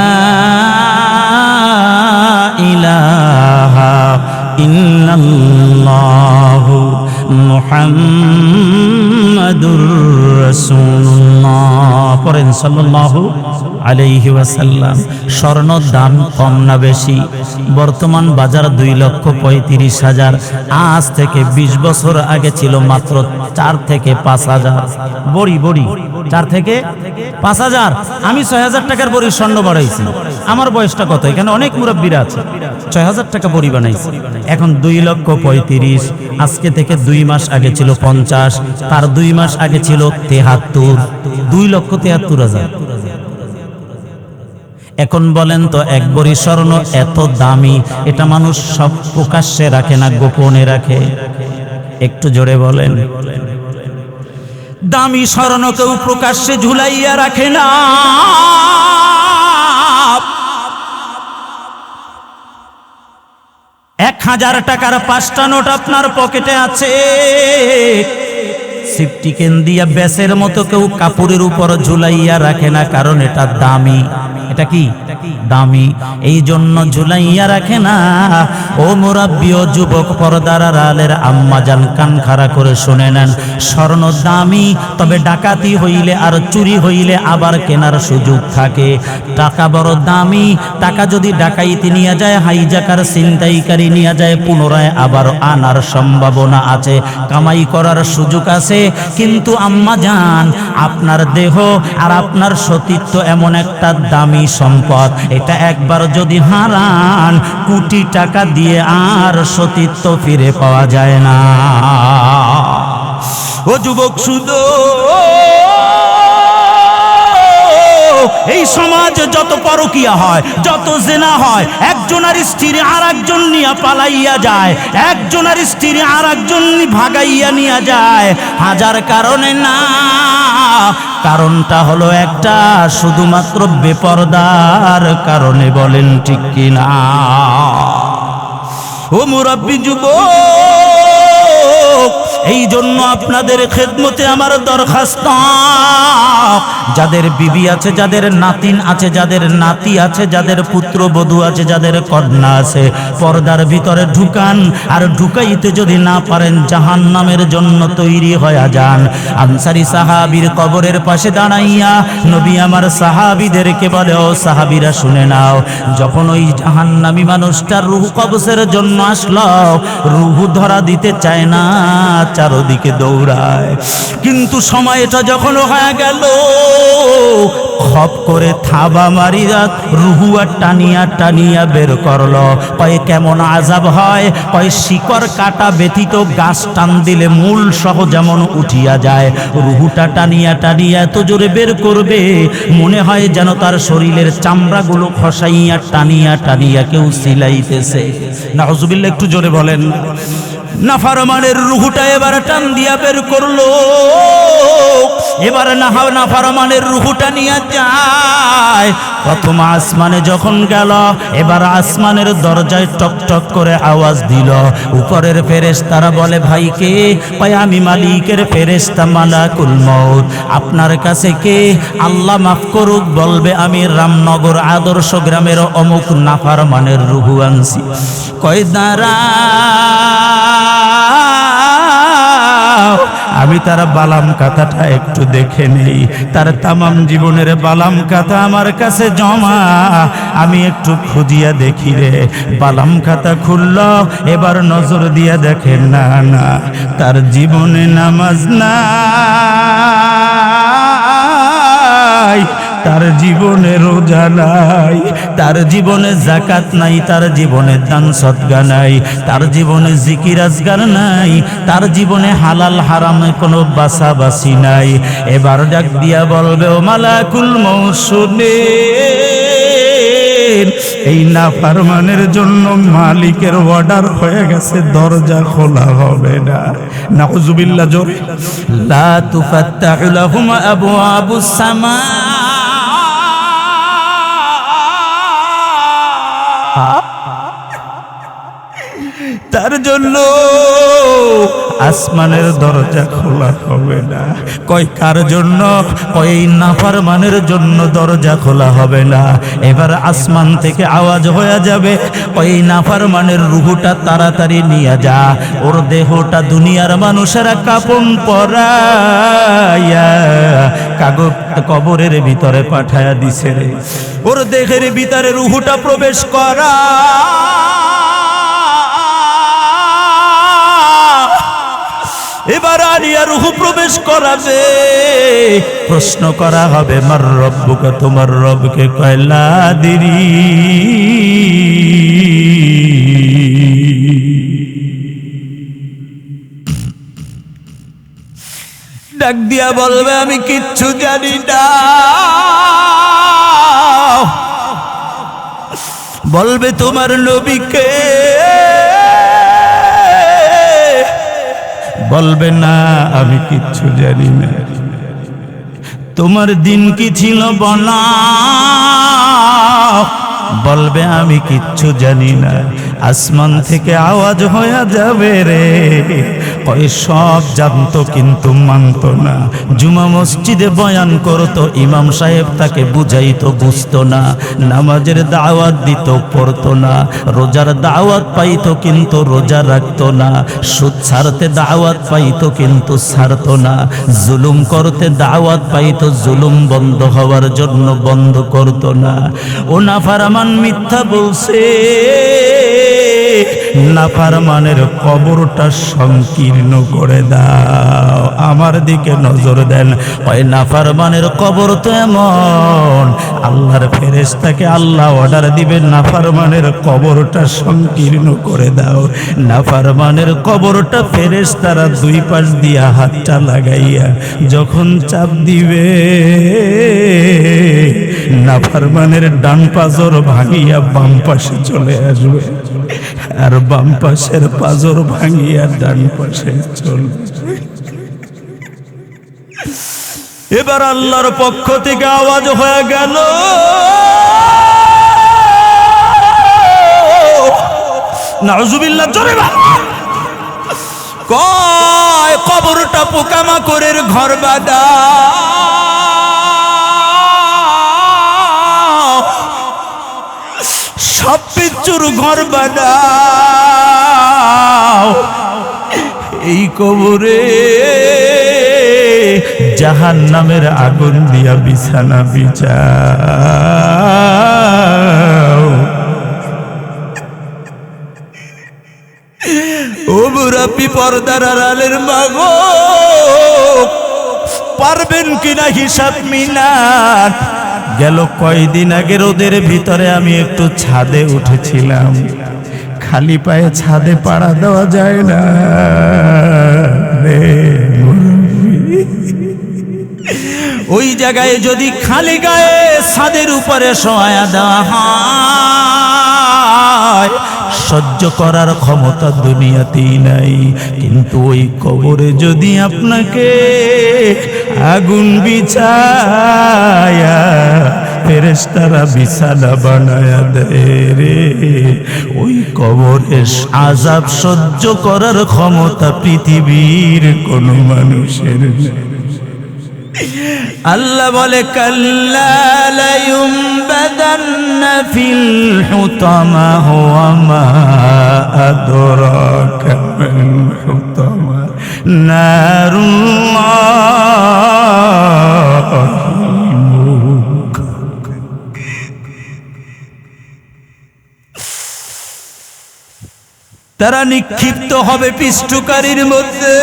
ইলাহা ইল্লাল্লাহু মুহাম্মাদুর রাসূলুল্লাহ। পড়েন সাল্লাল্লাহু আলাইহি ওয়াসাল্লাম। স্বর্ণর দাম কম না বেশি? বর্তমান বাজার 2,35,000। আজ থেকে 20 বছর আগে ছিল মাত্র 4 থেকে 5,000 বড়ি। 4 থেকে 5,000। আমি 6,000 টাকার বড়ির স্বর্ণ বাড়াইছি। আমার বয়সটা কত? এখানে অনেক মুরব্বীরা আছে। 6,000 টাকা বড়ি বানাইছি, এখন 2,35,000। আজকে থেকে 2 মাস আগে ছিল 50, তার 2 মাস আগে ছিল 73, 2,73,000। এখন বলেন তো, এক ভরি স্বর্ণ এত দামি, এটা মানুষ সব প্রকাশ্যে রাখে না গোপনে রাখে? একটু জোরে বলেন। দামি স্বর্ণ কেউ প্রকাশ্যে ঝুলাইয়া রাখে না। 1,000 টাকার 5টা নোট আপনার পকেটে আছে, সিফটি কেন দিয়া ব্যাসের মতো কেউ কাপড়ের উপর ঝুলাইয়া রাখে না, কারণ এটা দামি। এটা কি দামি, এই জন্য ঝুলাইয়া রাখে না। ও মুরাব্বি ও যুবক, পর্দার আড়ালের আম্মা জান, কান খাড়া করে শুনে নেন। স্বর্ণ দামি, তবে ডাকাতি হইলে আর চুরি হইলে আবার কেনার সুযোগ থাকে। টাকা বড় দামি, টাকা যদি ডাকাইতে নিয়ে যায়, হাইজাকার ছিনতাইকারী নিয়ে যায়, পুনরায় আবার আনার সম্ভাবনা আছে, কামাই করার সুযোগ আছে। কিন্তু আম্মা জান, আপনার দেহ আর আপনার সতীত্ব এমন একটা দামি সম্পদ, এটা একবার যদি হারান, কোটি টাকা দিয়ে আর সতীত্ব ফিরে পাওয়া যায় না। ও যুবক, শুধু এই সমাজে যত পরকিয়া হয়, যত জেনা হয়, একজনের স্ত্রী আর একজন নিয়ে পালাইয়া যায়, একজনের স্ত্রী আর একজন ভাগাইয়া নিয়ে যায়, হাজার কারণে না, কারণটা হলো একটা, শুধুমাত্র বেপরদার কারণে। বলেন ঠিক কিনা? ও মুরাব্বি যুবক, এই জন্য আপনাদের খেদমতে আমার দরখাস্ত, যাদের বিবি আছে, যাদের নাতিন আছে, যাদের নাতি আছে, যাদের পুত্রবধূ আছে, যাদের কন্যা আছে, পর্দার ভিতরে ঢুকান। আর ঢুকাইতে যদি না পারেন, জাহান্নামের জন্য তৈরি হয়ে যান। আনসারী সাহাবীর কবরের পাশে দাঁড়াইয়া নবী আমার সাহাবীদেরকে বলে, ও সাহাবীরা শুনে নাও, যখন ওই জাহান্নামী মানুষটার রূহ কবজের জন্য আসলো, রূহ ধরা দিতে চায় না, চারদিকে দৌড়ায়। কিন্তু সময়টা যখন হয়ে গেল, খপ করে থাবা মারিয়া রুহুয়া টানিয়া টানিয়া বের করলো। কয়ে কেমন আযাব হয়? কয়ে শিকড় কাটা ব্যতীত গাছ টান দিলে মূল সহ যেমন উঠিয়া যায়, রুহুটা টানিয়া টানিয়া এত জোরে বের করবে, মনে হয় যেন তার শরীরের চামড়াগুলো খসাইয়া টানিয়া টানিয়া কেউ সিলাইতেছে। নাউজুবিল্লাহ, একটু জোরে বলেন। নাফরমানের রুহুটা এবার টান দিয়া বের করলো। এবার নাফরমানের রুহুটা নিয়ে যায়। প্রথম আসমানে যখন গেল, এবার আসমানের দরজায় টক টক করে আওয়াজ দিল। উপরের ফেরেশতারা বলে, ভাই কে? ভাই আমি মালিকের ফেরেশতা মালাকুল মউত। আপনার কাছে কে? আল্লাহ মাফ করুক, বলবে আমি রামনগর আদর্শ গ্রামের অমুক নাফরমানের রুহু আনছি। কয় দাঁড়া, আমি তার বালাম কাতাটা একটু দেখে নেই, তার তামাম জীবনের বালাম কাতা আমার কাছে জমা, আমি একটু খুঁজিয়া দেখি রে। বালাম খাতা খুলল, এবার নজর দিয়া দেখেন, না না, তার জীবনে নামাজ নাই, তার জীবনে রোজা নাই, তার জীবনে যাকাত নাই, তার জীবনে দান সদকা নাই, তার জীবনে জিকির আজগার নাই, তার জীবনে হালাল হারামে কোনো বাছাবাছি নাই। এবার ডাক দিয়া বলবে, ও মালাকুল মউত শুনেন, এই নাফরমানের জন্য মালিকের অর্ডার হয়ে গেছে, দরজা খোলা হবে না। নাউজুবিল্লাহ জোরে। লা তুফাত্তাহু লাহুম আবওয়াবুস সামা, তার জন্য আসমানের দরজা খোলা হবে না। কয় কার জন্য? কয় এই নাফরমানের জন্য দরজা খোলা হবে না। এবার আসমান থেকে আওয়াজ হয়ে যাবে, কয় এই নাফরমানের রূহটা তাড়াতাড়ি নিয়ে যা, ওর দেহটা দুনিয়ার মানুষেরা কাপন পরাইয়া কাগজ কবরের ভিতরে পাঠায়া দিছে রে, ওর দেহের ভিতরে রূহটা প্রবেশ করা। এবার আলিয়া রূহ প্রবেশ করাবে, প্রশ্ন করা হবে, মার রব্বুকা, তোমার রবকে? কয় লা আদরি। ডাক দিয়া বলবে, আমি কিচ্ছু জানি না। বলবে, তোমার নবীকে? বলবে, না আমি কিচ্ছু জানি না। তোমার দিন কি ছিল বলা? বলবে, আমি কিচ্ছু জানি না। আসমান থেকে আওয়াজ হয়ে যাবে রে, কয় সব জানতো কিন্তু মানতো না। জুমা মসজিদে বয়ান করতো, ইমাম সাহেব তাকে বুঝাইতো, বুঝতো না। নামাজের দাওয়াত দিত, পড়তো না। রোজার দাওয়াত পাইতো কিন্তু রোজা রাখতো না। সুদ ছাড়তে দাওয়াত পাইতো কিন্তু ছাড়তো না। জুলুম করতে দাওয়াত পাইতো, জুলুম বন্ধ হওয়ার জন্য বন্ধ করতো না। ও নাফরমান মিথ্যা বলছে, নাফরমানের কবরটা সংকীর্ণ করে দাও। আমার দিকে নজর দেন, ওই নাফরমানের কবর তো এমন, আল্লাহর ফেরেশতাকে আল্লাহ অর্ডার দিবেন, নাফরমানের কবরটা সংকীর্ণ করে দাও। নাফরমানের কবরটা ফেরেশতারা দুই পাশ দিয়া হাতটা লাগাইয়া যখন চাপ দিবে, নাফরমানের ডান পাজর ভাঙিয়া বাম পাশে চলে আসবে, আর বাম পাশের পাজর ভাঙিয়া ডান পাশে চলবে। এবার আল্লাহর পক্ষ থেকে আওয়াজ হয়ে গেল, নাউজুবিল্লাহ জোরে বলো। কয় কবরটা পোকামাকড়ের ঘর বাঁধা, সব পিচ্চুর ঘর বানাও। এই কবরে জাহান্নামের আগুন দিয়া বিছানা বিছাও। ও মুরাব্বি, পর্দার আড়ালের মাগো, পারবেন কিনা হিসাব মিলান? গেল কয়দিন আগে রোদের ভিতরে আমি একটু ছাদে উঠেছিলাম, খালি পায়ে ছাদে পাড়া দেওয়া যায় না রে। ওই জায়গায় যদি খালি গায়ে ছাদের উপরে শোয়া দেওয়া হয়, সহ্য করার ক্ষমতা দুনিয়াতেই নাই। কিন্তু ওই কবরে যদি আপনাকে আগুন বিছায়া ফেরেশতারা বিছানা বানায়া দেয় রে, ওই কবরে আযাব সহ্য করার ক্ষমতা পৃথিবীর কোনো মানুষের নেই। আল্লাহ বলে কাল্লা লা ইউমবাদান্না ফিল হুতামা ওয়া মা আদরাকা মাল হুতামা নারুল্লাহিল মুক। তারা নিক্ষিপ্ত হবে পিষ্টকারীর মধ্যে।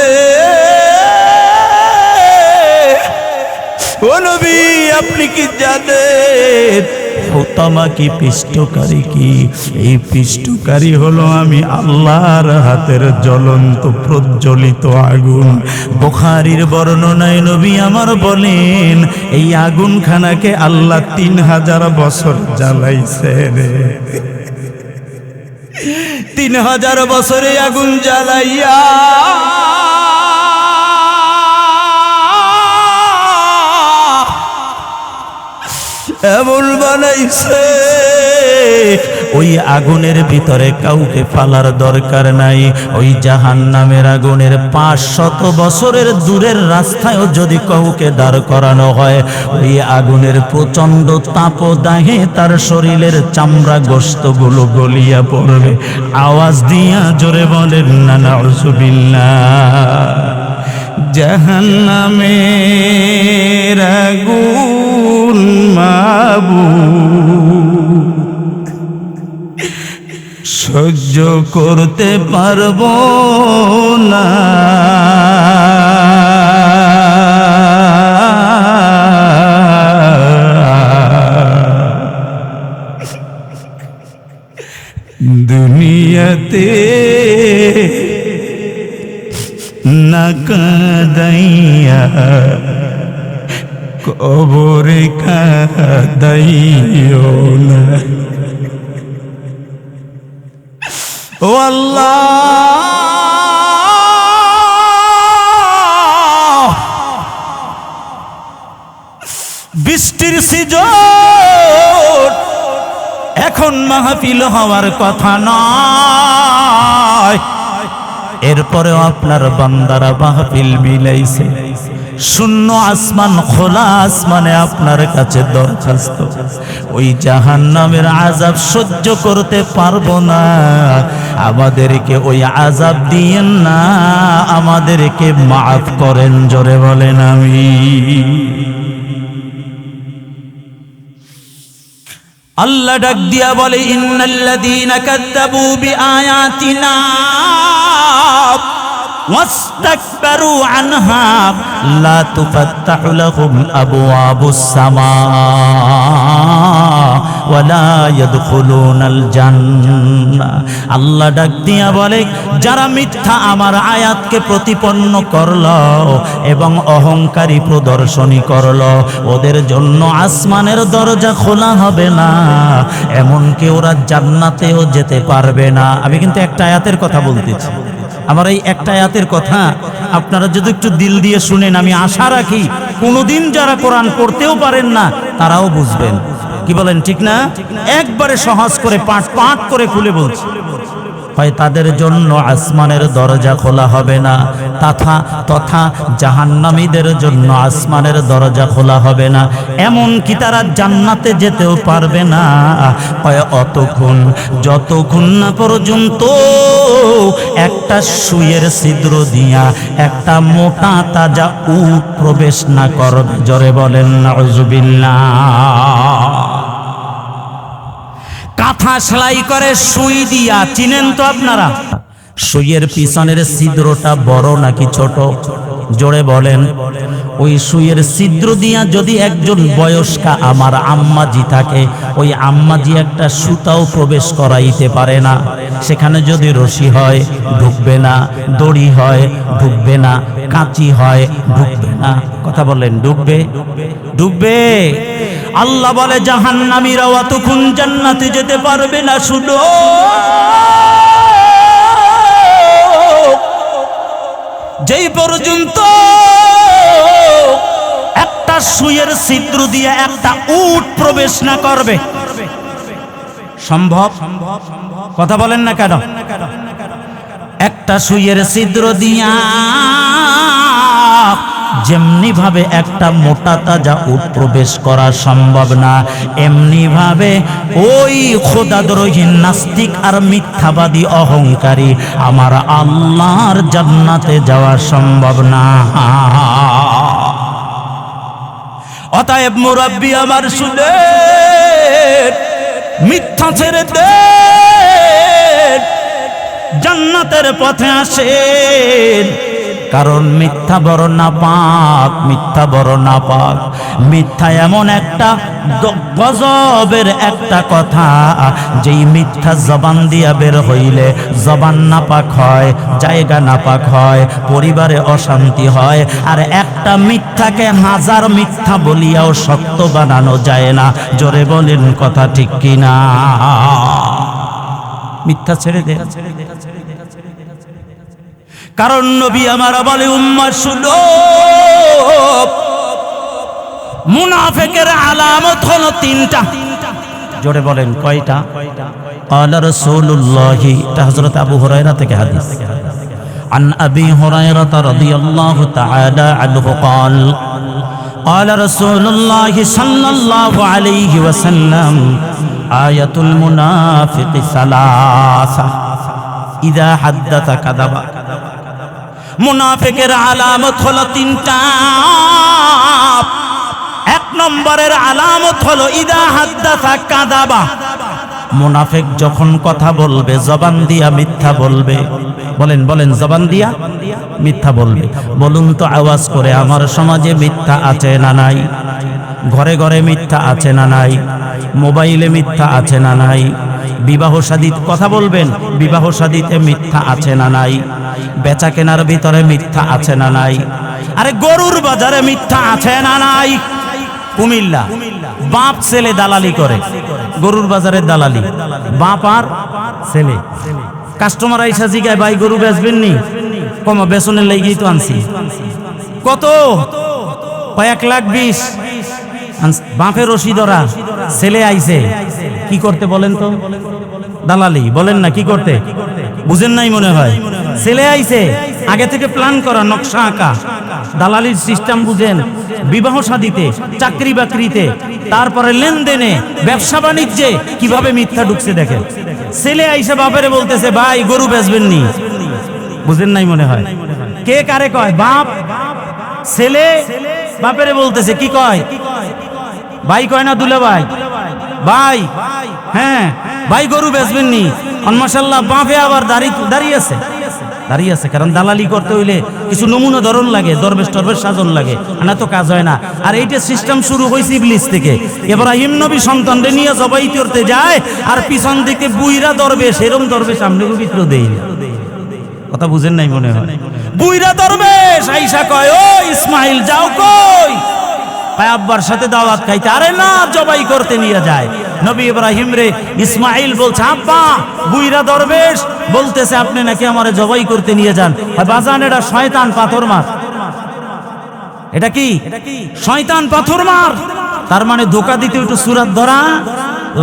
ও নবী, আপনি কি জানেন হুতামা কি, পিষ্টকারী কি? এই পিষ্টকারী হলো আমি আল্লাহর হাতের জ্বলন্ত প্রজ্বলিত আগুন। বুখারীর বর্ণনায় নবী আমার বলেন, এই আগুনখানাকে আল্লাহ 3000 বছর জ্বালাইছে রে। 3000 বছরে আগুন জ্বালাইয়া এমন বানাইছে, ওই আগুনের ভিতরে কাউকে ফালার দরকার নাই। ওই জাহান্নামের আগুনের 500 বছরের দূরের রাস্তায়ও যদি কাউকে দাঁড় করানো হয়, ওই আগুনের প্রচন্ড তাপদাহে তার শরীরের চামড়া গোশতগুলো গলিয়া পড়বে। আওয়াজ দিয়া জোরে বলেন না নাউযুবিল্লাহ। জাহান্নামের আগুন মাবুদ সহ্য করতে পারবো না। দুনিয়াতে না কাঁদাইয়া কবরে কাঁদাইও না। ও আল্লাহ, বৃষ্টির সিজন এখন মাহফিল হওয়ার কথা নয়, এরপরেও আপনার বান্দারা মাহফিল মিলাইছে। শূন্য আসমান, খোলা আসমানে আপনার কাছে দরখাস্ত, ওই জাহান্নামের আযাব সহ্য করতে পারবো না, আমাদেরকে ওই আযাব দিয়েন না, আমাদেরকে মাফ করেন। জোরে বলেন আমিন। আল্লাহ ডাক দিয়া বলে, ইন্নাল্লাযীনা কাযযাবু বিআয়াতিনা ওয়াস্তাকবারু আনহা লা তুফাত্তাহু লাহুম আবওয়াবুস সামা ওয়া লা ইয়াদখুলুনাল জান্নাহ। আল্লাহ ডাক দিয়া বলে, যারা মিথ্যা আমার আয়াতকে প্রতিপন্ন করলো এবং অহংকারী প্রদর্শনী করলো, ওদের জন্য আসমানের দরজা খোলা হবে না, এমনকি ওরা জান্নাতেও যেতে পারবে না। আমি কিন্তু একটা আয়াতের কথা বলতেছি, আমার এই একটা আয়াতের কথা আপনারা যদি একটু দিল দিয়ে শুনেন, আমি আশা রাখি কোনোদিন যারা কোরআন পড়তেও পারেন না তারাও বুঝবেন। কি বলেন, ঠিক না? একবারে সহজ করে পাঠ করে খুলে বলছি। হয় তাদের জন্য আসমানের দরজা খোলা হবে না, তথা জাহান্নামীদের জন্য আসমানের দরজা খোলা হবে না, এমনকি তারা জান্নাতে যেতেও পারবে না। হয় অতক্ষণ যতক্ষণ না পর্যন্ত একটা সুইয়ের ছিদ্র দিয়া একটা মোটা তাজা উট প্রবেশ না করবে। জোরে বলেন নাউযুবিল্লাহ। কাঁথা সেলাই করে সুই দিয়া, চিনেন তো আপনারা? সুইয়ের পিছনের ছিদ্রটা বড় নাকি ছোট? জোরে বলেন। ওই সুইয়ের ছিদ্র দিয়া যদি একজন বয়স্কা আমার আম্মাজি থাকে, ওই আম্মাজি একটা সুতাও প্রবেশ করাইতে পারে না। সেখানে যদি রশি হয় ঢুকবে না, দড়ি হয় ঢুকবে না, কাঁচি হয় ঢুকবে না। কথা বলেন, ঢুকবে? ঢুকবে। আল্লাহ বলে, জাহান্নামীরা অতক্ষণ জান্নাতে যেতে পারবে না। শুনো, যেই পর্যন্ত একটা সুইয়ের ছিদ্র দিয়ে একটা উট প্রবেশ না করবে। সম্ভব? কথা বলেন না কেন? একটা সুইয়ের ছিদ্র দিয়া যেমনি ভাবে একটা মোটা তাজা উট প্রবেশ করা সম্ভব না, এমনি ভাবে ওই খোদাদ্রোহী নাস্তিক আর মিথ্যাবাদী অহংকারী আমার আল্লাহর জান্নাতে যাওয়া সম্ভব না। অতএব মুরাব্বি আমার শুনে মিথ্যা ছেড়ে দেন, জান্নাতের পথে আসেন। কারণ মিথ্যা বড় নাপাক, মিথ্যা বড় নাপাক। মিথ্যা এমন একটা গজবের একটা কথা, যেই মিথ্যা জবান দিয়া বের হইলে জবান নাপাক হয়, জায়গা নাপাক হয়, পরিবারে অশান্তি হয়। আর একটা মিথ্যাকে হাজার মিথ্যা বলিয়াও সত্য বানানো যায় না। জোরে বলেন কথা ঠিক কিনা? মিথ্যা ছেড়ে দে। কারণ নবী আমার বলে, উম্মাহ শুনো, মুনাফিকের আলামত হলো তিনটা। জোরে বলেন কয়টা? ক্বালা রাসূলুল্লাহি, এটা হযরত আবু হুরায়রা থেকে হাদিস। আন আবি হুরায়রা রাদিয়াল্লাহু তাআলা আনহু قال قال رسول الله صلى الله عليه وسلم آية المنافق ثلاثة إذا حدث كذب। মুনাফিকের আলামত হলো তিনটা। এক নম্বরের আলামত হলো ইদা হাদ্দাসা কাযাবা। মুনাফিক যখন কথা বলবে জবান দিয়া মিথ্যা বলবে। বলেন বলেন, জবান দিয়া মিথ্যা বলবে। বলুন তো আওয়াজ করে, আমার সমাজে মিথ্যা আছে না নাই? ঘরে ঘরে মিথ্যা আছে না নাই? মোবাইলে মিথ্যা আছে না নাই? বিবাহ শাদীতে কথা বলবেন, বিবাহ শাদীতে মিথ্যা আছে না নাই? বেচা কেনার ভিতরে মিথ্যা আছে না নাই? আরে গরুর বাজারে মিথ্যা আছে না নাই? কুমিল্লা বাপ ছেলে দালালি করে, গরুর বাজারে দালালি, বাপ আর ছেলে। কাস্টমার আইসা জিগায়, ভাই গরু বেচবেন নি? কম বেচনের লাগেই তো আনছি। কত? 1,20,000। বাপের রশিদরা, ছেলে আইছে কি করতে বলেন তো? দালালি। বলেন না কি করতে? বুঝেন নাই মনে হয়। ছেলে আইছে, আগে থেকে প্ল্যান করা, নকশা আঁকা। দালালির সিস্টেম বুঝেন? বিবাহ শাদীতে, চাকরি বাকরিতে, তারপরে লেনদেনে, ব্যবসা বাণিজ্যে কিভাবে মিথ্যা ঢুকছে দেখেন। ছেলে আইসা বাপেরে বলতেছে, ভাই গরু বেচবেন নি? বুঝেন নাই মনে হয়। কে কারে কয়? বাপ। ছেলে বাপেরে বলতেছে, কি কয়? ভাই কয় না দুলা ভাই, ভাই হ্যাঁ ভাই গরু বেচবেন নি? মাশাআল্লাহ বাপে আবার দাঁড়িয়ে আছে। কারণ দালালি করতে হইলে কিছু নমুনা ধরন লাগে, দরবেশ টরবেশ সাজন লাগে, না তো কাজ হয় না। আর এইটা সিস্টেম শুরু হয়েছে ইবলিস থেকে। ইব্রাহিম নবী সন্তানরে নিয়ে জবাই করতে যায়, আর পিছন দিকে বুইরা দরবেশ, এরকম দরবেশ সামনে ভিতর দেই। কথা বুঝেন নাই মনে হয়। বুইরা দরবেশ আইসা কয়, ও ইসমাইল যাও কই? আব্বার সাথে দাওয়াত খাইতে। আরে না, জবাই করতে নিয়ে যায়। নবী ইব্রাহিম রে ইসমাইল বলছে, আব্বা বুইরা দরবেশ বলতেছে আপনি নাকি আমারে জবাই করতে নিয়ে যান। বাজান এটা শয়তান পাথর মার। এটা কি? শয়তান পাথর মার। তার মানে ধোকা দিতে একটু সুরাত ধরা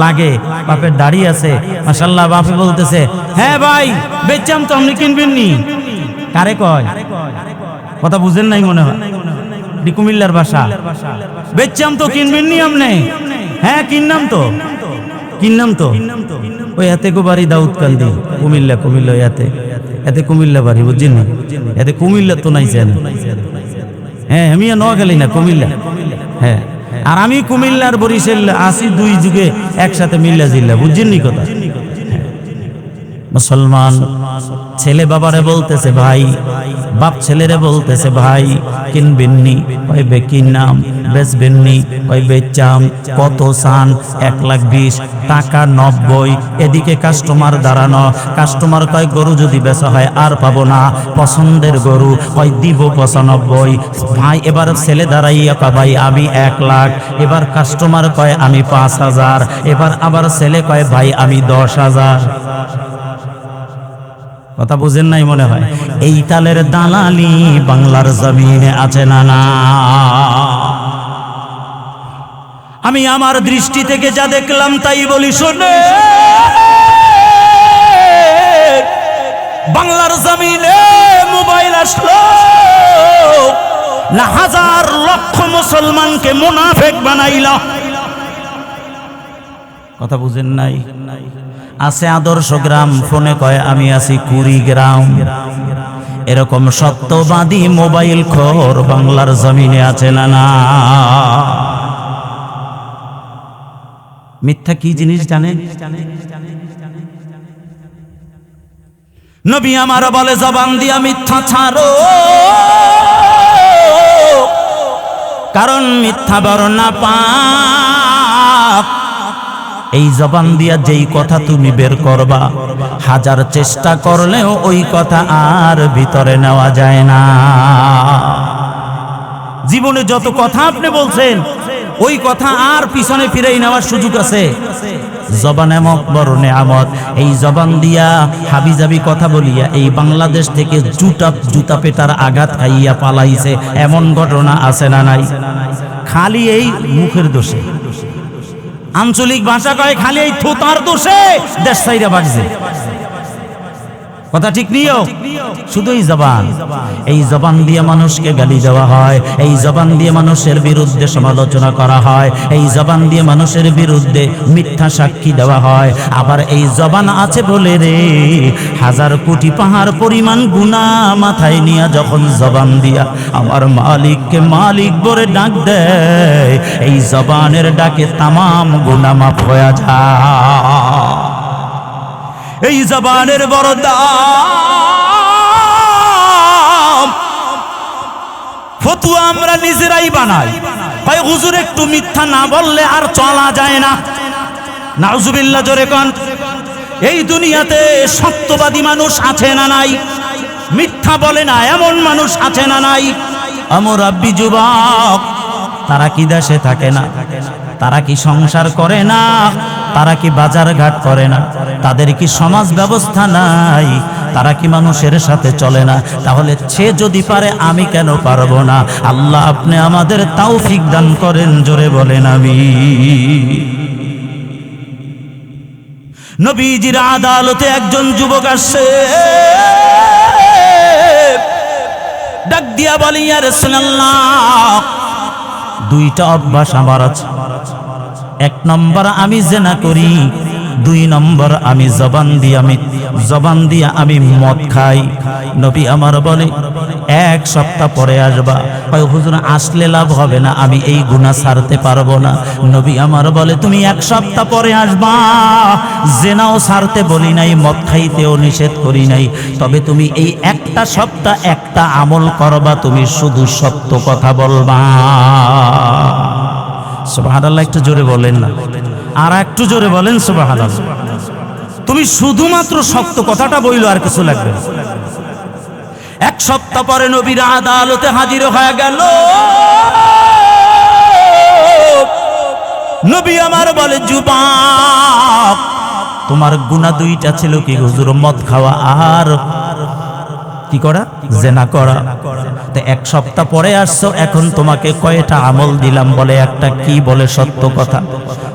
লাগে। বাপের দাড়ি আছে মাশাআল্লাহ। বাপে বলতেছে, হ্যাঁ ভাই বেচাম তো, আপনি কিনবেন নি? কারে কয়? কথা বুঝেন নাই মনে হয়। কুমিল্লার ভাষা। বেচাম তো, কিনবেন নি আপনি? হ্যাঁ কিনলাম তো। ওই এতে গো বাড়ি দাউদকান্দি, কুমিল্লা এতে কুমিল্লা বাড়ি, বুঝছেন না? এতে কুমিল্লা তো নাই জানেন। হ্যাঁ আমি নোয়াখালী না, কুমিল্লা। হ্যাঁ, আর আমি কুমিল্লার বরিশাল আসি, দুই যুগে একসাথে মিল্লা জিল্লা, বুঝছেন নি কথা? মুসলমান ছেলে বাবারে বলতেছে ভাই, বাপ ছেলেরে বলতেছে ভাই কিনবেননি? কয় বে কিনলাম। বেচবেননি? কয় বেচাম। কত চান? 1,20,000। টাকা 90। এদিকে কাস্টমার দাঁড়ানো। কাস্টমার কয় গরু যদি বেচা হয় আর পাবো না, পছন্দের গরু। কয় দিব 95। ভাই এবার ছেলে দাঁড়াইয়া কয় ভাই আমি 1,00,000। এবার কাস্টমার কয় আমি 5,000। এবার আবার ছেলে কয় ভাই আমি 10,000। কথা বুঝেন নাই মনে হয়। এই তালের দালালি বাংলার জমিনে আছে না? না। আমি আমার দৃষ্টি থেকে যা দেখলাম তাই বলি, শুনে বাংলার জমিনে মোবাইল আসলো, না হাজার লক্ষ মুসলমানকে মুনাফিক বানাইলা? কথা বুঝেন নাই? আছে আদর্শ গ্রাম, ফোনে কয় আমি আছি কুড়িগ্রাম। এরকম সত্যবাদী মোবাইল খোর বাংলার জমিনে আছে না? না। মিথ্যা কি জিনিস জানেন? নবী আমার বলে জবান দিয়া মিথ্যা ছাড়ো, কারণ মিথ্যা বড় নাপাক। এই জবান দিয়া যেই কথা তুমি বের করবা, হাজার চেষ্টা করলেও ওই কথা আর ভিতরে নেওয়া যায় না। জীবনে যত কথা আপনি বলছেন, ওই কথা আর পিছনে ফিরেই নেওয়ার সুযোগ আছে। জবান এমন বড় নেয়ামত, এই জবান দিয়া হাবিজাবি কথা বলিয়া এই বাংলাদেশ থেকে জুতা পেটার আঘাত খাইয়া পালাইছে এমন ঘটনা আছে না নাই? খালি এই মুখের দোষে, আঞ্চলিক ভাষা কয় খালি এই থুতার দোষে দেশ ছাইরা বাজছে। কথা ঠিক নিও। শুধু এই জবান দিয়ে মানুষকে গালি দেওয়া হয়, এই জবান দিয়ে মানুষের বিরুদ্ধে সমালোচনা করা হয়, এই জবান দিয়ে মানুষের বিরুদ্ধে মিথ্যা সাক্ষী দেওয়া হয়। আবার এই জবান আছে বলে রে হাজার কোটি পাহাড় পরিমাণ গুনাহ মাথায় নিয়ে যখন জবান দিয়া আমার মালিককে মালিক বলে ডাক দেয়, এই জবানের ডাকে তামাম গুনাহ মাফ হয়ে যায়। এই জবানের বড় দাম। ফতুয়া আমরা নিজেরাই বানাই। ভাই হুজুর একটু মিথ্যা না বললে আর চলা যায় না। নাউজুবিল্লাহ জোরে কোন। এই দুনিয়াতে সত্যবাদী মানুষ আছে না নাই? মিথ্যা বলে না এমন মানুষ আছে না নাই? আমার আব্বি যুবক, তারা কি দেশে থাকে না? তারা কি সংসার করে না? তারা কি বাজার ঘাট করে না? তাদের কি সমাজ ব্যবস্থা নাই? তারা কি মানুষের সাথে চলে না? তাহলে সে যদি পারে আমি কেন পারবো না? আল্লাহ আপনি আমাদের তৌফিক দান করেন, জোরে বলেন আমিন। নবীজির আদালতে একজন যুবক আসছে, ডাক দিয়া বলে ইয়া রাসূলুল্লাহ, দুইটা অভ্যাস আমার আছে। এক নম্বর আমি জিনা করি, দুই নম্বর আমি জবান দিয়া আমি মদ খাই। নবী আমার বলে এক সপ্তাহ পরে আসবা। কয় হুজুর আসলে লাভ হবে না, আমি এই গুনাহ ছাড়তে পারবো না। নবী আমার বলে তুমি এক সপ্তাহ পরে আসবা। জিনাও ছাড়তে বলি নাই, মদ খাইতেও নিষেধ করি নাই, তবে তুমি এই একটা সপ্তাহ একটা আমল করবা, তুমি শুধু সত্য কথা বলবা। সুবহানাল্লাহ, একটু জোরে বলেন না, আর একটু জোরে বলেন সুবহানাল্লাহ। তুমি শুধুমাত্র সত্য কথাটা বইলো, আর কিছু লাগবে না। এক সপ্তাহ পরে নবীর আদালতে হাজির হয়ে গেল। নবী আমার বলে যুবক, তোমার গুনাহ দুইটা ছিল কি হুজুর? মদ খাওয়া আর কি করা? জিনা করা। তো এক সপ্তাহ পরে আসছো, এখন তোমাকে কয়টা আমল দিলাম? বলে একটা। কি? বলে সত্য কথা।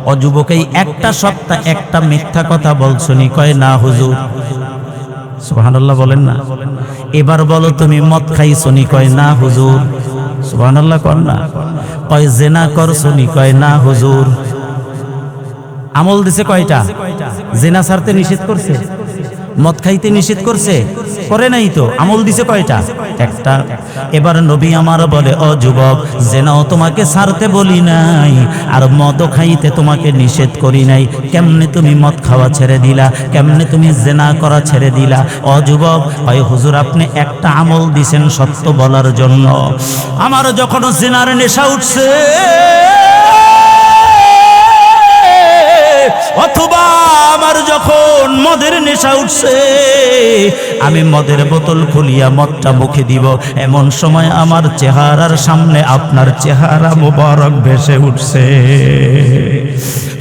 ও যুবক, এই একটা সপ্তাহ একটা মিথ্যা কথা বলছো নি? কয় না হুজুর। সুবহানাল্লাহ বলেন না। এবার বলো তুমি মদ খাইছো নি? কয় না হুজুর। সুবহানাল্লাহ কর না। কয় জিনা করছো নি? কয় না হুজুর। আমল দিছে কয়টা? জিনা ছাড়তে নিষেধ করছে, মদ খাইতে নিষেধ করছে, করে নাই তো। আমল দিছে কয়টা? একটা। এবার নবী আমার বলে ও যুবক, জিনাও তোমাকে ছাড়তে বলি নাই, আর মদ খাইতে তোমাকে নিষেধ করি নাই, কেমনে তুমি মদ খাওয়া ছেড়ে দিলা? কেমনে তুমি জিনা করা ছেড়ে দিলা? ও যুবক, হয় হুজুর আপনি একটা আমল দিছেন সত্য বলার জন্য। আমার যখন জিনার নেশা উঠছে, অথবা আমার যখন মদের নেশা উঠছে, আমি মদের বোতল খুলিয়া মদটা মুখে দিব, এমন সময় আমার চেহারার সামনে আপনার চেহারা মোবারক ভেসে উঠছে।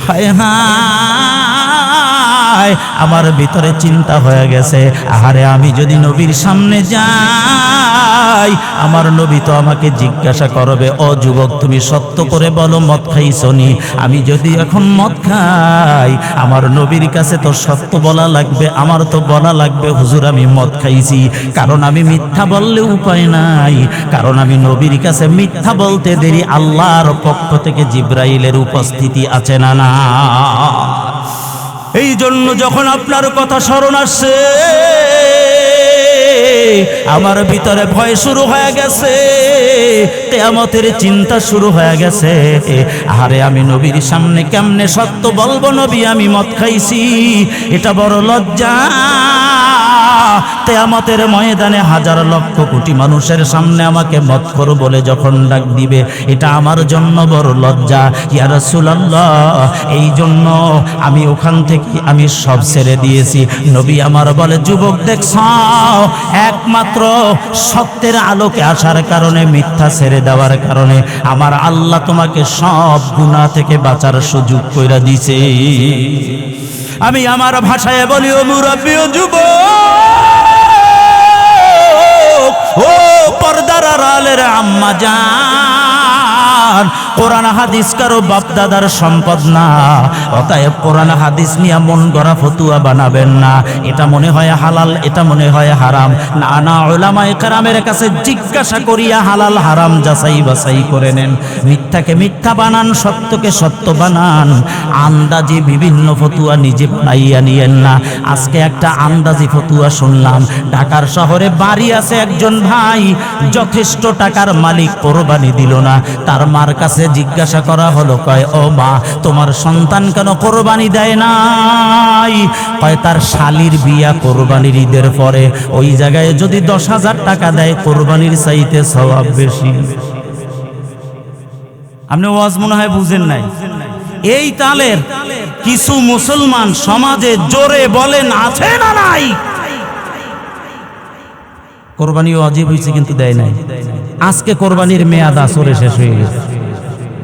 হায় হায়, যায়, আমার ভিতরে চিন্তা হয়ে গেছে, আরে আমি যদি নবীর সামনে যাই, আমার নবী তো আমাকে জিজ্ঞাসা করবে, ও যুবক তুমি সত্য করে বলো মদ খাইছনি? আমি যদি এখন মদ খাই, আমার নবীর কাছে তো সত্য বলা লাগবে, আমার তো বলা লাগবে হুজুর আমি মদ খাইছি, কারণ আমি মিথ্যা বললে উপায় নাই, কারণ আমি নবীর কাছে মিথ্যা বলতে দেরি আল্লাহর পক্ষ থেকে জিবরাইলের উপস্থিতি আছে না না। এই জন্য যখন আপনার কথা স্মরণ আসছে, আমার ভিতরে ভয় শুরু হয়ে গেছে, কিয়ামতের চিন্তা শুরু হয়ে গেছে, আরে আমি নবীর সামনে কেমনে সত্য বলবো নবী আমি মদ খাইছি? এটা বড় লজ্জা। কিয়ামতের ময়দানে হাজার লক্ষ কোটি মানুষের সামনে আমাকে মদখোর বলে যখন ডাক দিবে, এটা আমার জন্য বড় লজ্জা। ইয়া রাসূলুল্লাহ, এই জন্য আমি ওখান থেকে আমি সব ছেড়ে দিয়েছি। নবী আমার বলে, যুবক দেখছো, একমাত্র সত্যের আলোকে আসার কারণে, মিথ্যা ছেড়ে দেওয়ার কারণে আমার আল্লাহ তোমাকে সব গুনাহ থেকে বাঁচার সুযোগ কইরা দিছে। আমি আমার ভাষায় বলি, ও মুরব্বি, ও যুবক, ও পর্দার আড়ালের আম্মা জান, কোরআন হাদিস কারো বাপ দাদার সম্পদ না, অতএব কোরআন হাদিস নিয়ে মন গড়া ফতুয়া বানাবেন না। এটা মনে হয় হালাল, এটা মনে হয় হারাম, না না, উলামায়ে কেরামের কাছে জিজ্ঞাসা করিয়া হালাল হারাম যাচাই বাছাই করে নেন। মিথ্যাকে মিথ্যা বানান, সত্যকে সত্য বানান। আন্দাজি বিভিন্ন ফতুয়া নিজে বানাইয়া নিয়েন না। আজকে একটা আন্দাজি ফতুয়া শুনলাম, ঢাকার শহরে বাড়ি আছে একজন ভাই, যথেষ্ট টাকার মালিক, কোরবানি দিল না। তার মার কাছে জিজ্ঞাসা করা হলো, কয় ও মা, তোমার সন্তান কেন কোরবানি দেয় নাই? কয় তার শালির বিয়া কোরবানির ঈদের পরে, ওই জায়গায় যদি 10,000 টাকা দেয় কোরবানির চাইতে সওয়াব বেশি। আপনি ওয়াজ মনে হয় বুঝেন নাই। এই তালের কিছু মুসলমান সমাজে জোরে বলেন আছে না নাই? কোরবানি ওয়াজিব হয়েছে কিন্তু দেয় নাই। আজকে কোরবানির মেয়াদ আসরে শেষ হয়ে গেছে।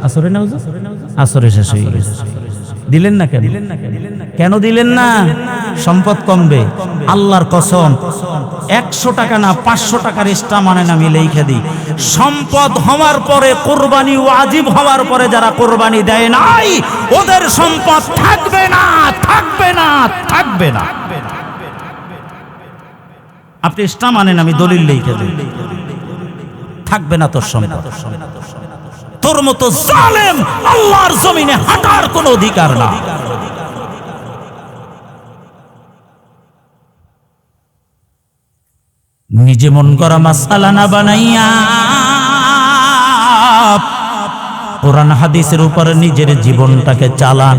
আসরে না হুজুর? আসরে শেষ হয়ে গেছে। দিলেন না কেন? কেন দিলেন না? সম্পদ কমবে। আল্লাহর কসম, 100 টাকা না 500 টাকার স্টাম্প মানে না, আমি লিখে দিই, সম্পদ হওয়ার পরে, কোরবানি ওয়াজিব হওয়ার পরে যারা কোরবানি দেয় নাই, ওদের সম্পদ থাকবে না, থাকবে না, থাকবে না। আপনি স্টাম্প আনেন, আমি দলিল লিখে দিই, থাকবে না তোর সম্পদ। তোর মতো জালেম আল্লাহর জমিনে হাঁটার কোনো অধিকার না। নিজে মন করা মাসালা না বানাইয়া কোরআন হাদিসের উপর নিজের জীবনটাকে চালান।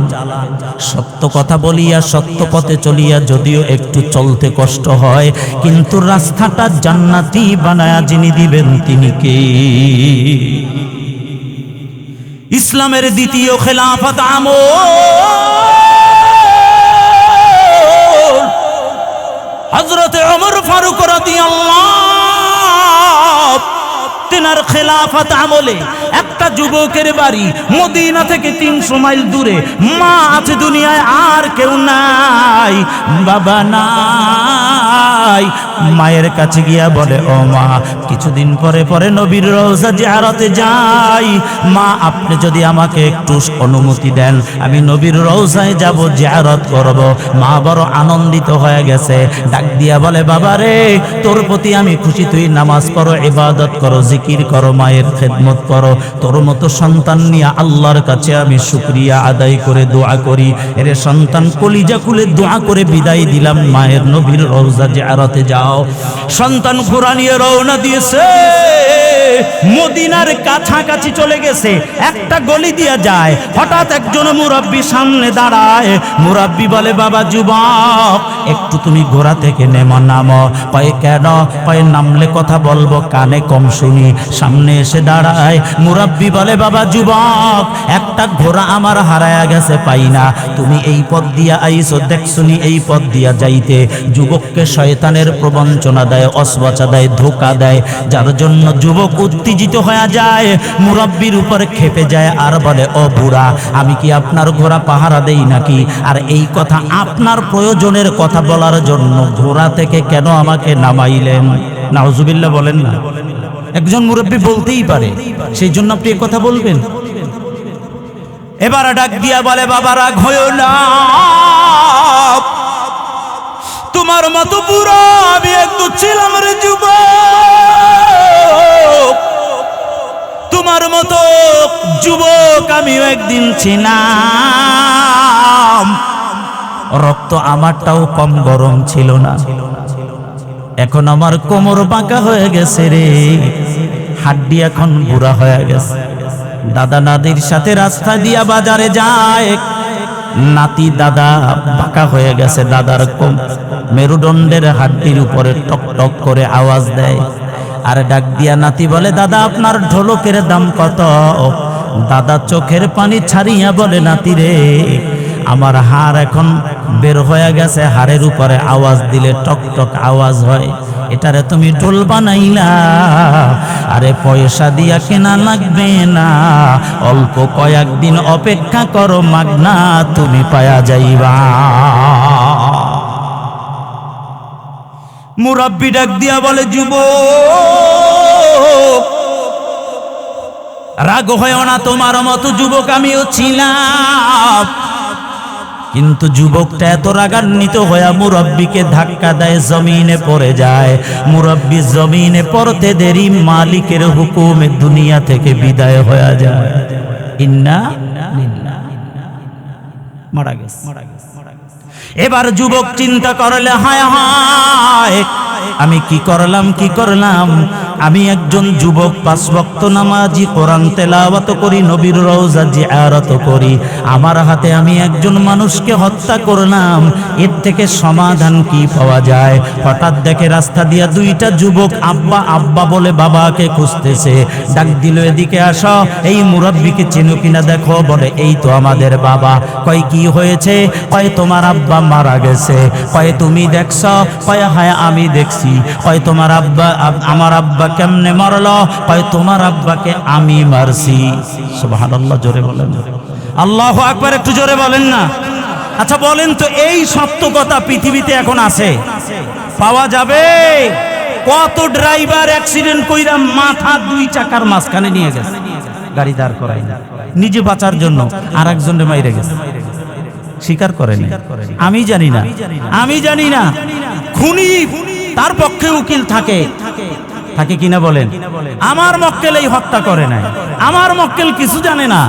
সত্য কথা বলিয়া, সত্য পথে চলিয়া যদিও একটু চলতে কষ্ট হয়, কিন্তু রাস্তাটা জান্নাতি বানায়া যিনি দিবেন তিনি কে? ইসলামের দ্বিতীয় খেলাফত আমল, হযরতে ওমর ফারুক রাদিয়াল্লাহু তিনার খেলাফত আমলে একটা যুবকের বাড়ি মদিনা থেকে 300 মাইল দূরে, মা আছে দুনিয়ায় আর কেউ নাই, বাবা নাই। মায়ের কাছে গিয়া বলে, ও মা, কিছুদিন পরে পরে নবীর রওজা জিয়ারতে যাই, মা আপনি যদি আমাকে একটু অনুমতি দেন, আমি নবীর রওজায় যাব, জিয়ারত করব। মা বড় আনন্দিত হয়ে গেছে, ডাক দিয়া বলে, বাবা রে, তোর প্রতি আমি খুশি, তুই নামাজ পড়ো, ইবাদত করো, জিকির করো, মায়ের খেদমত করো, তোর মতো সন্তান নিয়ে আল্লাহর কাছে আমি শুকরিয়া আদায় করে দোয়া করি। এরে সন্তান কলিজা খুলে দোয়া করে বিদায় দিলাম, মায়ের নবীর রওজা জিয়ারতে যাও। সন্তান ঘোড়া নিয়ে রওনা দিয়েছে, মদিনার কাছাকাছি চলে গেছে, একটা গলি দিয়া যায়, হঠাৎ একজন মুরব্বী সামনে দাঁড়ায়। মুরব্বী বলে, বাবা যুবক, একটু তুমি ঘোড়া থেকে নামো। কয় কেন? কয় নামলে কথা বলবো, কানে কম শুনি। সামনে এসে দাঁড়ায়, মুরব্বী বলে, বাবা যুবক, একটা ঘোড়া আমার হারায়া গেছে, পাই না, তুমি এই পথ দিয়া আইছো, দেখছনি এই পথ দিয়া যাইতে। যুবককে শয়তানের প্রবঞ্চনা দেয়, অসবাচা দেয়, ধোঁকা দেয়, যার জন্য যুবক উত্তেজিত হয়ে যায়, মুরব্বির উপর খেপে যায় আর বলে, ও বুড়া, আমি কি আপনার ঘোড়া পাহারা দেই নাকি? আর এই কথা আপনার প্রয়োজনের কথা বলার জন্য ঘোড়া থেকে কেন আমাকে নামাইলেন? নাউজুবিল্লাহ বলেন না। একজন মুরব্বি বলতেই পারে, সেই জন্য আপনি এই কথা বলবেন? এবার ডাক দিয়া বলে, বাবা রাগ হয়ো না, তোমার মতো বুড়ো আমি একটু ছিলাম রে যুবক, তোমার মতো যুবক আমিও একদিন ছিলাম। রক্ত আমারটাও কম গরম ছিল না, এখন আমার কোমর বাঁকা হয়ে গেছে রে, হাড্ডি এখন বুড়া হয়ে গেছে। দাদা নাতির সাথে রাস্তা দিয়া বাজারে যায়, নাতি দাদা বাঁকা হয়ে গেছে, দাদার মেরুদণ্ডের হাড্ডির উপরে টক টক করে আওয়াজ দেয়। আর ডাক দিয়া নাতি বলে, দাদা আপনার ঢোলকের দাম কত? দাদা চোখের পানি ছাড়িয়া বলে, নাতি রে, আমার হাড় এখন বের হয়ে গেছে, হাড়ের উপরে আওয়াজ দিলে টক টক আওয়াজ হয়, এটারে তুমি ঢোল বানাইলা? আরে পয়সা দিয়া কেনা লাগবে না, অল্প কয়েকদিন অপেক্ষা করো, মাগনা তুমি পায়া যাইবা। মুরব্বি ডাক দিয়া বলে, যুবক রাগ হয় না, তোমার মতো যুবক আমিও ছিলাম। কিন্তু যুবকটা এত রাগান্বিত হয়ে মুরব্বিকে ধাক্কা দেয়, জমিনে পড়ে যায়। মুরব্বি জমিনে পড়তে দেরি, মালিকের হুকুমে দুনিয়া থেকে বিদায় হয়ে যায়। ইন্না মারা গেছে। এবার যুবক চিন্তা করলে, হায় হায়, আমি কি করলাম? আমি একজন যুবক, 5 ওয়াক্ত নামাজি, কোরআন তেলাওয়াত করি, নবীর রওজা জিয়ারত করি, আমার হাতে আমি একজন মানুষকে হত্যা করলাম, এর থেকে সমাধান কি পাওয়া যায়? হঠাৎ দেখে রাস্তা দিয়া 2টা যুবক আব্বা আব্বা বলে বাবাকে খুঁজতেছে। ডাক দিল, এদিকে আসো, এই মুরব্বিকে চিনো কিনা দেখো। বলে, এই তো আমাদের বাবা। কয়, কি হয়েছে? কয়, তোমার আব্বা মারা গেছে। কয়, তুমি দেখছো? কয়, হ্যাঁ আমি দেখছি। কয়, তোমার আব্বা, আমার আব্বা কেমনে মরলো? কয়, তোমার আব্বাকে আমি মারছি। সুবহানাল্লাহ, জোরে বলেন। আল্লাহু আকবার, একটু জোরে বলেন না। আচ্ছা বলেন তো, এই সত্য কথা পৃথিবীতে এখন আছে? পাওয়া যাবে? কত ড্রাইভার অ্যাক্সিডেন্ট কইরা মাথা 2 চাকার মাঝখানে নিয়ে গেছে, গাড়ি দাঁড় করাই না, নিজে বাঁচার জন্য আর একজনের মাইরে গেছে, স্বীকার করেন? আমি জানি না। খুনি তার পক্ষে উকিল থাকে কিনা বলেন? আমার মক্কেল এই হত্যা করে নাই, আমার মক্কেল কিছু জানে না।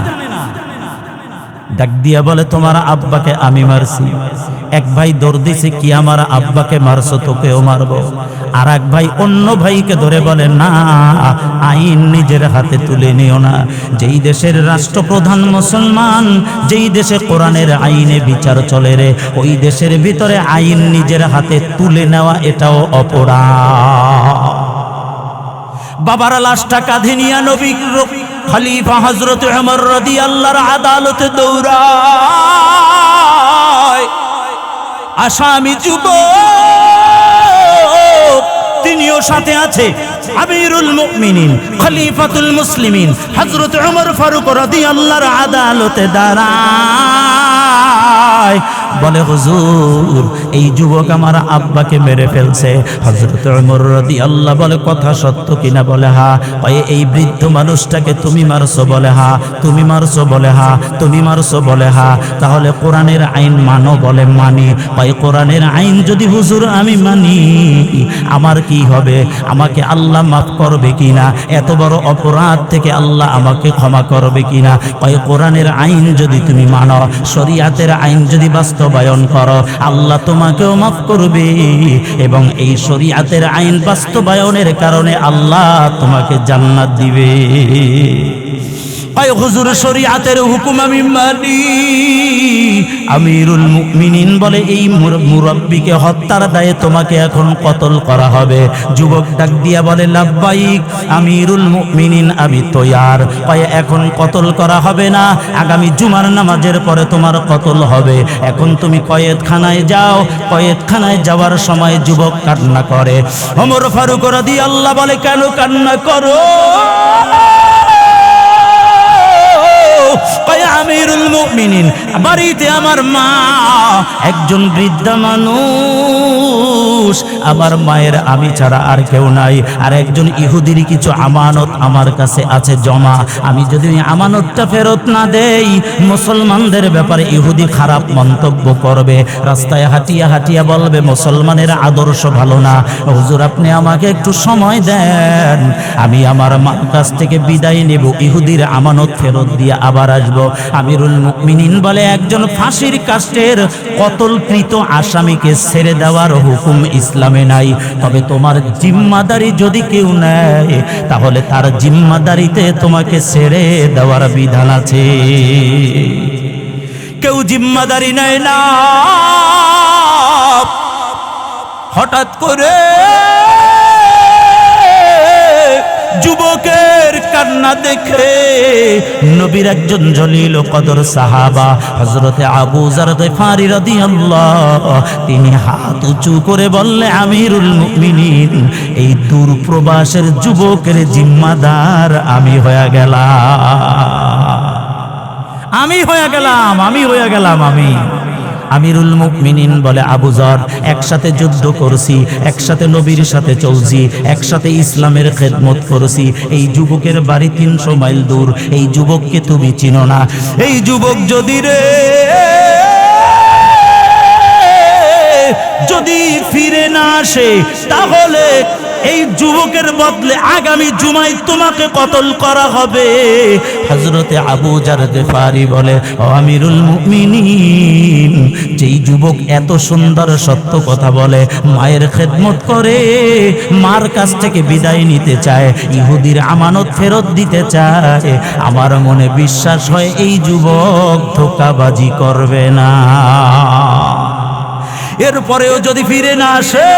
ডাক দিয়া বলে, তোমার আব্বাকে আমি মারছি। এক ভাই দৌড় দিছে, কি আমার আব্বাকে মারছো, তোকেও মারবো। আর এক ভাই অন্য ভাইকে ধরে বলে, না, আইন নিজের হাতে তুলে নিও না। যেই দেশের রাষ্ট্রপ্রধান মুসলমান, যেই দেশে কোরআনের আইনে বিচার চলে রে, ওই দেশের ভিতরে আইন নিজের হাতে তুলে নেওয়া এটাও অপরাধ। বাবার লাশটা কাঁধে নিয়ে নবী খলিফা হযরত ওমর রাদিয়াল্লাহু আদালতে দৌড়ায়। আসামি যুবক, তিনিও সাথে আছে আমিরুল মুমিনিন, খলিফাতুল মুসলিমিন হযরত ওমর ফারুক রাদিয়াল্লাহু আদালতে দাঁড়ায়। বলে, হুজুর, এই যুবক আমার আব্বাকে মেরে ফেলছে। হযরত ওমর রাদিয়াল্লাহু বলে, কথা সত্য কিনা? বলে, হ্যাঁ। কয়, এই বৃদ্ধ মানুষটাকে তুমি মারছো? বলে, হ্যাঁ। তুমি মারছো? বলে, হ্যাঁ। তুমি মারছো? বলে, হ্যাঁ। তাহলে কোরআনের আইন মানো? বলে, মানি। কয়, কোরআনের আইন যদি হুজুর আমি মানি, আমার কি হবে? আমাকে আল্লাহ মাফ করবে কিনা? এত বড় অপরাধ থেকে আল্লাহ আমাকে ক্ষমা করবে কিনা? কয়, কোরআনের আইন যদি তুমি মানো, শরীয়তের আইন যদি বাস্তবায়ন করো, আল্লাহ তোমাকেও মাফ করবে, এবং এই শরীয়তের আইন বাস্তবায়নের কারণে আল্লাহ তোমাকে জান্নাত দিবে। কয় হুজুর শরীয়তের হুকুম আমি মানি। আমিরুল মুমিনিন বলে এই মুরব্বিকে হত্যার দায়ে তোমাকে এখন কতল করা হবে। যুবক ডাক দিয়া বলে লাব্বাইক আমিরুল মুমিনিন, আমি তৈয়ার। কয় এখন কতল করা হবে না, আগামী জুমার নামাজের পরে তোমার কতল হবে। এখন তুমি কয়েদখানায় যাও। কয়েদখানায় যাওয়ার সময় যুবক কান্না করে। ওমর ফারুক রাদিয়াল্লাহু বলে কেন কান্না করো? আমিরুল মুমিনিন, বাড়িতে আমার মা একজন বৃদ্ধা মানুষ, আমার মায়ের আমি ছাড়া আর কেউ নাই। আর একজন ইহুদির কিছু আমানত আমার কাছে আছে জমা। আমি যদি আমানতটা ফেরত না দেই, মুসলমানদের ব্যাপারে ইহুদি খারাপ মন্তব্য করবে, রাস্তায় হাঁটিয়া হাঁটিয়া বলবে মুসলমানের আদর্শ ভালো না। হুজুর আপনি আমাকে একটু সময় দেন, আমি আমার মার কাছ থেকে বিদায় নেব, ইহুদির আমানত ফেরত দিয়ে আবার আসবো। আমিরুল মুমিনিন বলে একজন ফাঁসির কাষ্টের কতলকৃত আসামিকে ছেড়ে দেওয়ার হুকুম ইসলামে নাই, তবে তোমার জিম্মাদারি যদি কেউ নেয় তাহলে তার জিম্মাদারিতে তোমাকে ছেড়ে দেওয়ার বিধান আছে। কেউ জিম্মাদারি নেয় না। হঠাৎ করে যুবকের কান্না দেখে নবীর একজন জলিল কদর সাহাবা হযরতে আবু যার গিফারি রাদিয়াল্লাহু, তিনি হাত উঁচু করে বললে আমিরুল মুমিনিন, এই দূর প্রবাসের যুবকের জিম্মাদার আমি হয়ে গেলাম। আমিরুল মুমিনিন বলে আবু যর, একসাথে যুদ্ধ করছি, একসাথে নবীর সাথে চলছি, একসাথে ইসলামের খেদমত করছি। এই যুবকের বাড়ি 300 মাইল দূর, এই যুবককে তুমি চিনো না। এই যুবক যদি ফিরে না আসে তাহলে এই যুবকের বদলে আগামী জুমায় তোমাকে কতল করা হবে। হযরতে আবু যার গিফারি বলে ও আমিরুল মুমিনিন, যেই যুবক এত সুন্দর সত্য কথা বলে, মায়ের খেদমত করে, মার কাছ থেকে বিদায় নিতে চায়, ইহুদির আমানত ফেরত দিতে চায়, আমার মনে বিশ্বাস হয় এই যুবক ধোঁকাবাজি করবে না। এরপরেও যদি ফিরে না আসে,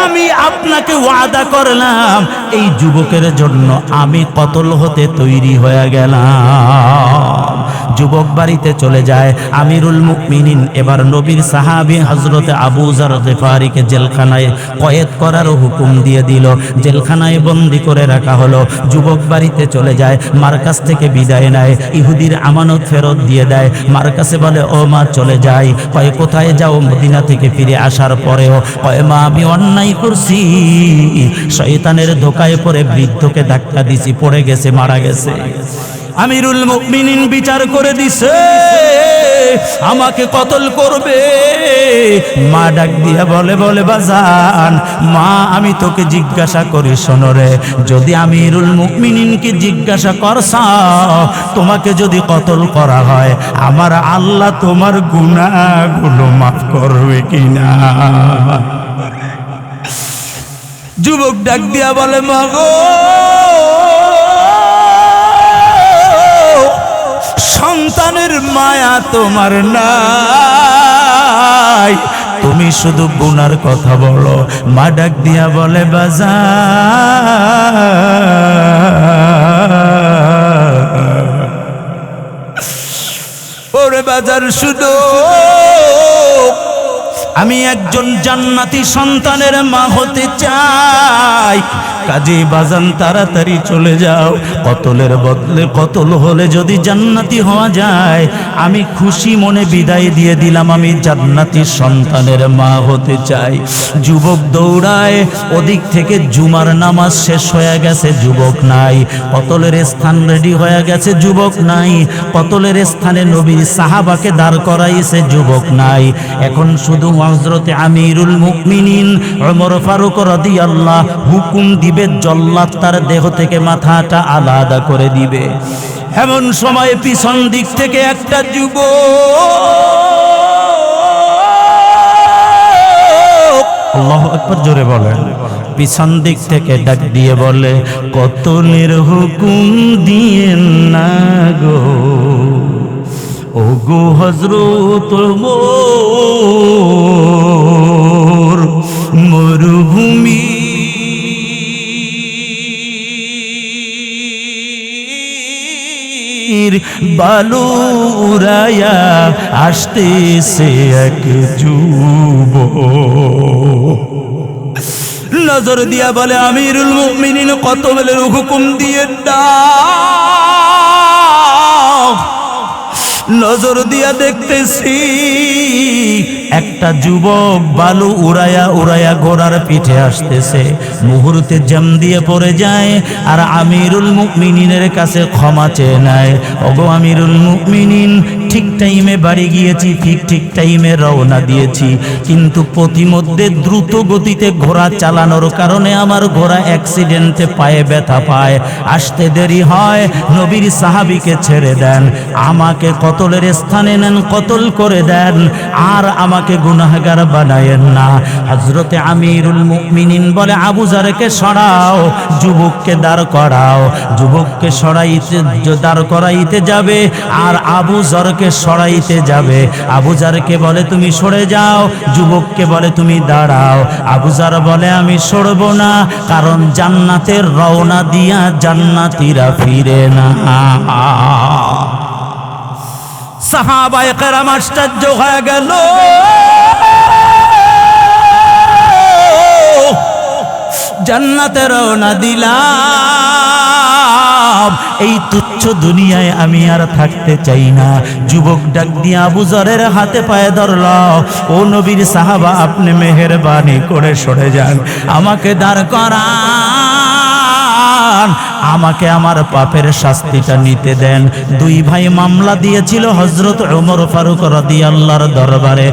আমি আপনাকে ওয়াদা করলাম এই যুবকের জন্য আমি কতল হতে তৈরি হয়ে গেলাম। যুবক বাড়িতে চলে যায়। আমিরুল মুমিনিন এবার নবীর সাহাবী হযরতে আবু যার গিফারিকে জেলখানায় কয়েদ করার হুকুম দিয়ে দিল। জেলখানায় বন্দী করে রাখা হলো। যুবক বাড়িতে চলে যায়, মার কাছ থেকে বিদায় নেয়, ইহুদির আমানত ফেরত দিয়ে দেয়। মার কাছে বলে ও মা চলে যাই। কয় কোথায় যাও? মদিনা থেকে ফিরে আসার পরেও কয় মা আমি অন্যায় করছি, শয়তানের ধোকায় পড়ে বৃদ্ধকে ধাক্কা দিছি, পড়ে গেছে, মারা গেছে। আমিরুল মুমিনিন বিচার করে দিছে আমাকে কতল করবে। মা ডাক দিয়া বলে বাজান, মা আমি তোকে জিজ্ঞাসা করি শোনো রে, যদি আমিরুল মুমিনিনকে জিজ্ঞাসা করছাও তোমাকে যদি কতল করা হয়, আমার আল্লাহ তোমার গুনাহগুলো মাফ করবে কিনা? যুবক ডাক দিয়া বলে মা গো, সন্তানের মায়া তোমার নাই, তুমি শুধু গুনার কথা বলো। মা ডাক দিয়া বলে বাজার, ওরে বাজার শুধু আমি একজন জান্নাতি সন্তানের মা হতে চাই, কাজে বাজান তাড়াতাড়ি চলে যাও। কতলের বদলে কতল হলে যদি জান্নাতি হওয়া যায়, আমি খুশি মনে বিদায় দিয়ে দিলাম, আমি জান্নাতি সন্তানের মা হতে চাই। যুবক দৌড়ায়, ওদিক থেকে জুমার নামাজ শেষ হয়ে গেছে, যুবক নাই। কতলের স্থান রেডি হয়ে গেছে, যুবক নাই। কতলের স্থানে নবী সাহাবাকে দাঁড় করাইছে, যুবক নাই। এখন শুধু হযরতে আমিরুল মুমিনিন ওমর ফারুক রাদিয়াল্লাহু হুকুম দিবে, জল্লাদ তার দেহ থেকে মাথাটা আলাদা করে দিবে। এমন সময় পিছন দিক থেকে একটা যুবক, আল্লাহু আকবার জোরে বলেন, পিছন দিক থেকে ডাক দিয়ে বলে, কতলের হুকুম দিয়েন না গো, ও গো হযরত ওমর, মরুভূমি বালু উড়াইয়া আসতেছে এক যুবক। নজর দিয়া বলে, আমিরুল মুমিনিন কতলের হুকুম দিয়ে দাও। নজর দিয়া দেখতেছি একটা যুবক বালু উড়াইয়া উড়াইয়া ঘোড়ার পিঠে আসতেছে। মুহূর্তে জাম দিয়ে পড়ে যায় আর আমিরুল মুমিনিনের কাছে ক্ষমা চেয়ে নেয়। ওগো আমিরুল মুমিনিন, ঠিক টাইমে বাড়ি গিয়েছি, ঠিক টাইমে রওনা দিয়েছি, কিন্তু পথিমধ্যে দ্রুত গতিতে ঘোড়া চালানোর কারণে আমার ঘোড়া অ্যাক্সিডেন্টে পায়ে ব্যথা পায়, আসতে দেরি হয়। নবীর সাহাবীকে ছেড়ে দেন, আমাকে কতলের স্থানে নেন, কতল করে দেন, আর আমাকে গুনাহগার বানায়েন না। হযরতে আমিরুল মুমিনিন বলে, আবু জারকে সরাও, যুবককে দাঁড় করাও। যুবককে সরাইতে দাঁড় করাইতে যাবে আর আবু জারকে সরাইতে যাবে। আবু জারকে বলে, তুমি সরে যাও, যুবককে বলে, তুমি দাঁড়াও। আবু জার বলে, আমি সরব না, কারণ জান্নাতের রওনা দিয়া জান্নাতীরা ফিরে না। সাহাবায়ে কেরাম আশ্চর্য হয়ে গেল। জান্নাতে রওনা দিলাম, এই তুচ্ছ দুনিয়ায় আমি আর থাকতে চাই না। যুবক ডাক দিয়ে আবু জারের হাতে পায়ে ধরল, ও নবীর সাহাবা, আপনি মেহেরবানি করে সরে যান, আমাকে দাঁড় করান, আমাকে আমার পাপের শাস্তিটা নিতে দেন। দুই ভাই মামলা দিয়েছিল হযরত ওমর ফারুক রাদিয়াল্লাহর দরবারে।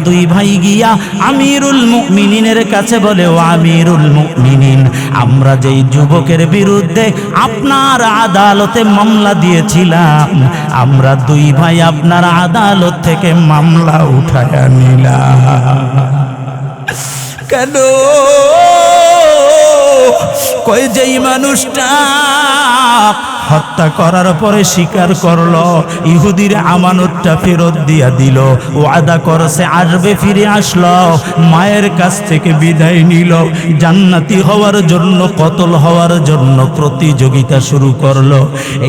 দুই ভাই গিয়া আমিরুল মুমিনিনের কাছে বলে, ও আমিরুল মুমিনিন, আমরা যেই যুবকের বিরুদ্ধে আপনার আদালতে মামলা দিয়েছিলাম, আমরা দুই ভাই আপনার আদালত থেকে মামলা উঠায়া নিলাম। কেন? কই যেই মানুষটা হত্যা করার পরে স্বীকার করলো, ইহুদির আমানতটা ফেরত দিয়া দিল, ওয়াদা করছে আসবে, ফিরে আসলো, মায়ের কাছ থেকে বিদায় নিল, জান্নাতি হওয়ার জন্য, কতল হওয়ার জন্য প্রতিযোগিতা শুরু করলো।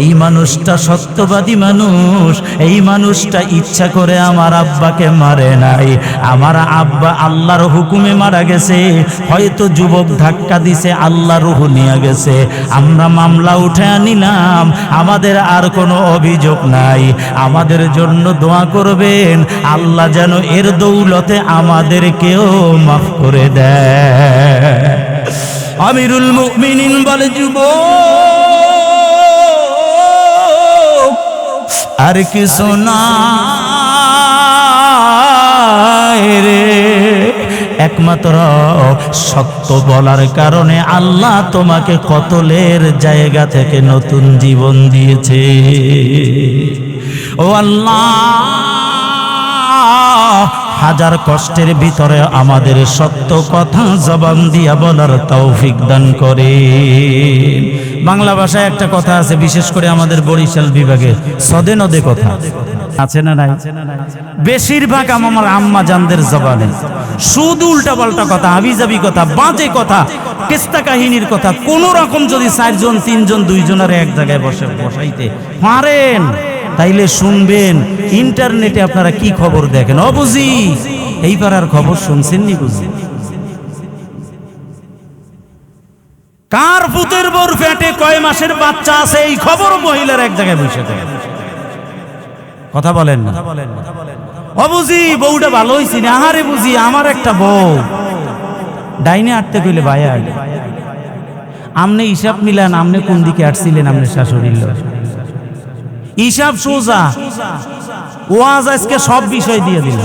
এই মানুষটা সত্যবাদী মানুষ, এই মানুষটা ইচ্ছা করে আমার আব্বাকে মারে নাই। আমার আব্বা আল্লাহর হুকুমে মারা গেছে, হয়তো যুবক ধাক্কা দিছে, আল্লাহ রূহ নিয়ে গেছে। আমরা মামলা উঠে নিলাম, আমাদের আর কোনো অভিযোগ নাই। আমাদের জন্য দোয়া করবেন, আল্লাহ যেন এর দৌলতে আমাদেরকেও মাফ করে দেয়। আমিরুল মুমিনিন বলে, যুবক আর কিছু না রে, একমাত্র সত্য বলার কারণে আল্লাহ তোমাকে কতলের জায়গা থেকে নতুন জীবন দিয়েছে। ও আল্লাহ, হাজার কষ্টের ভিতরে আমাদের সত্য কথা জবান দিয়া বলার তৌফিক দান করে। বাংলা ভাষায় একটা কথা আছে, বিশেষ করে আমাদের বরিশাল বিভাগে, সদে নদে কথা আছে না নাই? বেশিরভাগ আমার আম্মা জানদের জবানে শুধু উল্টাপাল্টা কথা, হাবিজাবি কথা, বাজে কথা, কিস্তা কাহিনীর কথা। কোন রকম যদি 4 জন 3 জন 2 জনের এক জায়গায় বসাইতে পারেন, তাইলে শুনবেন ইন্টারনেটে আপনারা কি খবর দেখেন। অবুঝি এই পাড়ার খবর শুনছেননি? বুঝি কার পুতের বোর পেটে কয় মাসের বাচ্চা আছে, এই খবর মহিলার এক জায়গায় বসে থাকে। কথা বলেন না? অবুঝি বউটা ভালো হইছি না, আহারে বুঝি আমার একটা বউ ডাইনে আটতে কইলে ভাইয়া, আমনে হিসাব মিলান, আমনে কোন দিকে আটছিলেন, আমনে শাশুড়ির লোক হিসাব সোজা। ওয়াজ আজকে সব বিষয় দিয়ে দিল।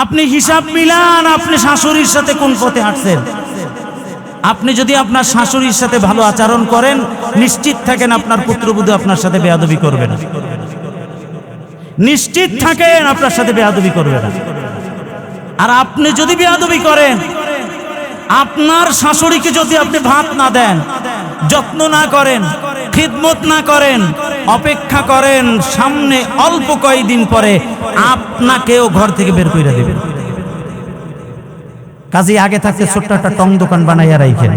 আপনি হিসাব মিলান, আপনি শাশুড়ির সাথে কোন পথে হাঁটছেন। আপনি যদি আপনার শাশুড়ির সাথে ভালো আচরণ করেন, নিশ্চিত থাকেন আপনার পুত্রবধূ আপনার সাথে বেয়াদবি করবে না। নিশ্চিত থাকেন আপনার সাথে বেয়াদবি করবে না। আর আপনি যদি বেয়াদবি করেন, আপনার শাশুড়িকে যদি আপনি ভাত না দেন, যত্ন না করেন, খিদমত না করেন, অপেক্ষা করেন সামনে অল্প কয়েকদিন পরে আপনাকেও ঘর থেকে বের করে দেবেন। কাজে আগে থাকতে ছোট্ট একটা টং দোকান বানাইয়া রাখেন,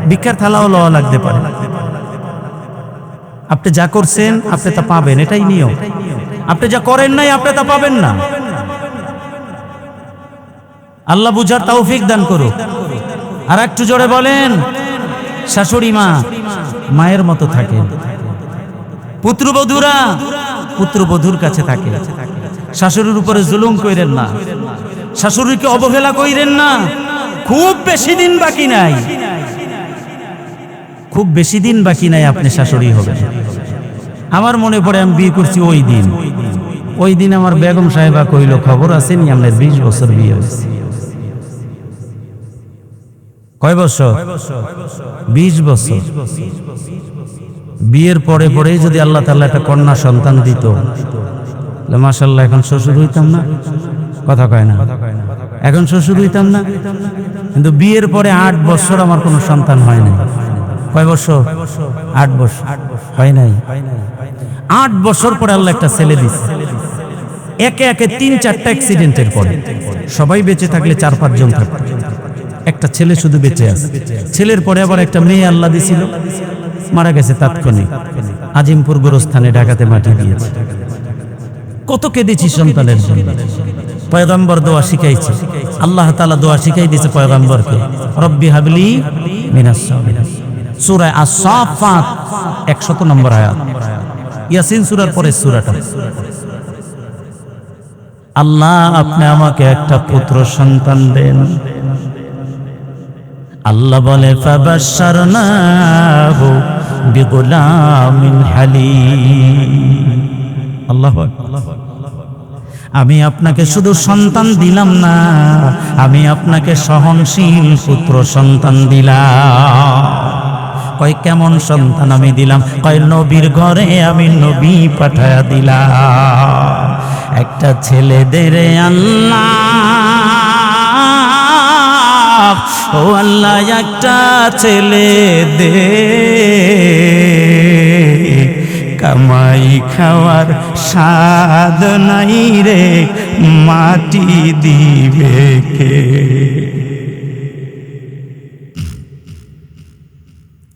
ভিক্ষার থালাও লওয়া লাগতে পারে। আপনি যা করছেন আপনি তা পাবেন, এটাই নিয়ম। আপনি যা করেন নাই আপনি তা পাবেন না। আল্লাহ বুঝার তৌফিক দান করুক। আর একটু জোরে বলেন, শাশুড়ি মা মায়ের মতো থাকে, পুত্রবধূরা পুত্রবধূর কাছে থাকে। শাশুড়ির উপরে জুলুম কইরেন না, শাশুড়িকে অবহেলা কইরেন না। খুব বেশি দিন বাকি নাই, খুব বেশি দিন বাকি নাই আপনি শাশুড়ি হবেন। আমার মনে পড়ে আমি বিয়ে করছি ওই দিন আমার বেগম সাহেবা কইল, খবর আছে নি আপনার 20 বছর বিয়ে হয়েছে। কয় বছর? 20 বছর। বিয়ের পরে পরেই যদি আল্লাহ তাআলা একটা কন্যা সন্তান দিত, মাশাআল্লাহ, এখন শ্বশুর হইতাম না। কথা কয় না, এখন শ্বশুর হইতাম না। কিন্তু বিয়ের পরে 8 বছর আমার কোনো সন্তান হয় নাই। কয় বছর? 8 বছর হয় নাই। 8 বছর পরে আল্লাহ একটা ছেলে দিচ্ছে। একে একে 3-4টা অ্যাক্সিডেন্টের পরে, সবাই বেঁচে থাকলে 4-5 জন থাকতো, একটা ছেলে শুধু বেঁচে আছে। ছেলের পরে আবার একটা মেয়ে আল্লাহ দিছিল, মারা গেছে তাৎক্ষণিক। আজিমপুর গোরস্থানে ঢাকাতে মাটি দিয়েছে। কত কেঁদেছি সন্তানের জন্য। পয়গম্বর দোয়া শিখাইছে, আল্লাহ তাআলা দোয়া শিখাই দিয়েছে পয়গম্বরকে, রব্বি হাবলি মিনাস সালিহিন। সূরা আস-সাফাত 100 নম্বর আয়াত, ইয়াসিন সূরার পরে সূরাটা। আল্লাহ আপনি আমাকে একটা পুত্র সন্তান দেন। আল্লাহ বলে, ফাবাশশারনাহু বিগুলামিন হালিম। আল্লাহু আকবার। আমি আপনাকে শুধু সন্তান দিলাম না, আমি আপনাকে সহনশীল পুত্র সন্তান দিলাম। কয় কেমন সন্তান আমি দিলাম? কয় নবীর ঘরে আমি নবী পাঠায়া দিলাম। একটা ছেলে দেরে আল্লাহ, ও আল্লাহ একটা ছেলে দে, কামাই খাওয়ার স্বাদ নাই রে, মাটি দিবে কে?